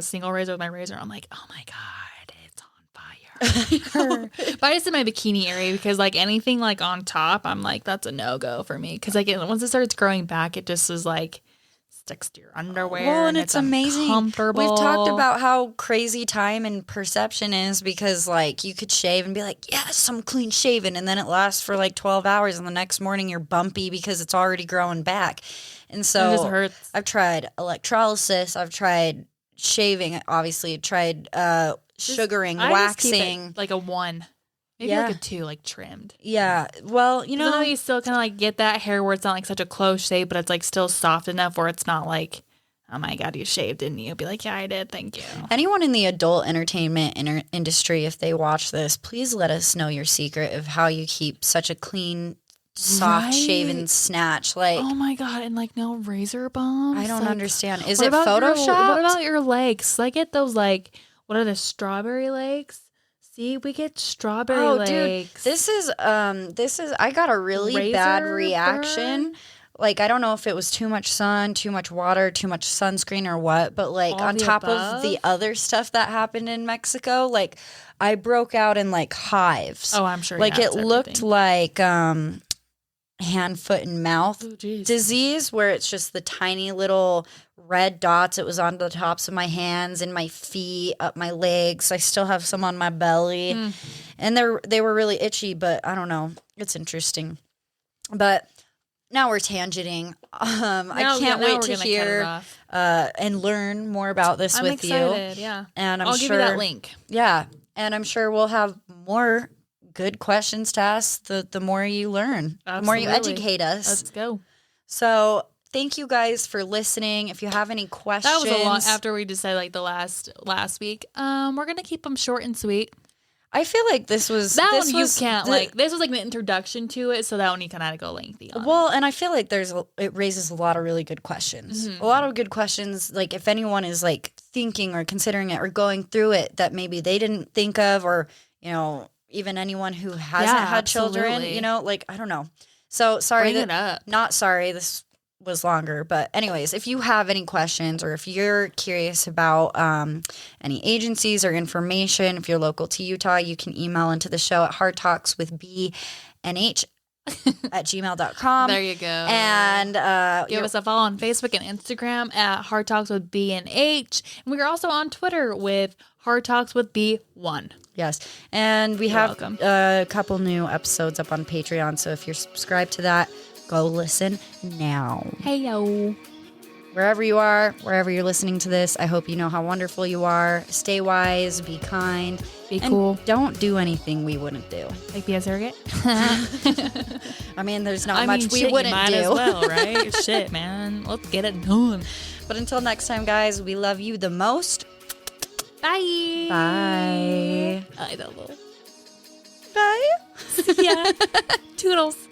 single razor with my razor. I'm like, oh my god, it's on fire. But I just did my bikini area because like anything like on top, I'm like that's a no go for me because like once it starts growing back, it just is like sticks to your underwear. Well, and it's amazing. Comfortable. We've talked about how crazy time and perception is because, like, you could shave and be like, yes, I'm clean shaven. And then it lasts for like 12 hours. And the next morning you're bumpy because it's already growing back. And so It just hurts. I've tried electrolysis. I've tried shaving. Obviously, I've tried sugaring, I just keep it waxing. like a 1, maybe Yeah. like a 2, like trimmed. Yeah. Well, you You know, know, you still kind of like get that hair where it's not like such a close shave, but it's like still soft enough where it's not like, oh my god, you shaved, didn't you? Be like, yeah, I did, thank you. anyone in the adult entertainment industry, if they watch this, please let us know your secret of how you keep such a clean, soft shaven Right? snatch. Like, Oh my god, and like no razor bumps. I don't Like, understand. Is what it about Photoshop? What about your legs? I get those like, what are the strawberry legs? See, we get strawberry Oh, legs. dude, this is I got a really bad Razor reaction. burn? Like, I don't know if it was too much sun, too much water, too much sunscreen or what, but like All on the top above? of the other stuff that happened in Mexico, like I broke out in like hives. Oh, I'm sure. Like yeah, it it's looked everything. like hand, foot, and mouth Oh, jeez. disease where it's just the tiny little red dots. It was on the tops of my hands and my feet, up my legs. I still have some on my belly. Mm. And they were really itchy, but I don't know. It's interesting. But now we're tangenting. I can't wait to hear and learn more about this I'm with excited. you. Yeah, And I'll give you that link. Yeah. And I'm sure we'll have more good questions to ask the more you learn, the more you Absolutely. educate us. Let's go. So thank you guys for listening. If you have any questions, That was a lot after we just said like the last week. We're gonna keep them short and sweet. I feel like this was That this one you was can't the- like. This was like the introduction to it, so that one you can kind of go lengthy on. Well, and I feel like it raises a lot of really good questions. Mm-hmm. A lot of good questions. Like if anyone is like thinking or considering it or going through it that maybe they didn't think of, or even anyone who hasn't Yeah, had children, absolutely. like I don't know. So sorry Bring it up. Not sorry. This was longer. But anyways, if you have any questions or if you're curious about any agencies or information, if you're local to Utah, you can email into the show at hardtalkswithbnh@gmail.com. There you go. And give us a follow on Facebook and Instagram at Hard Talks with B and H. And we're also on Twitter with Hard Talks with B1. Yes. And we have welcome. a couple new episodes up on Patreon. So if you're subscribed to that, go listen now. Hey, yo. Wherever you are, wherever you're listening to this, I hope you know how wonderful you are. Stay wise, be kind, Be and cool. don't do anything we wouldn't do. Like be a surrogate? I mean, there's not much we shit, wouldn't you might do. as well, right? Shit, man. Let's get it done. But until next time, guys, we love you the most. Bye. Bye. I don't know. Bye. Yeah. Toodles.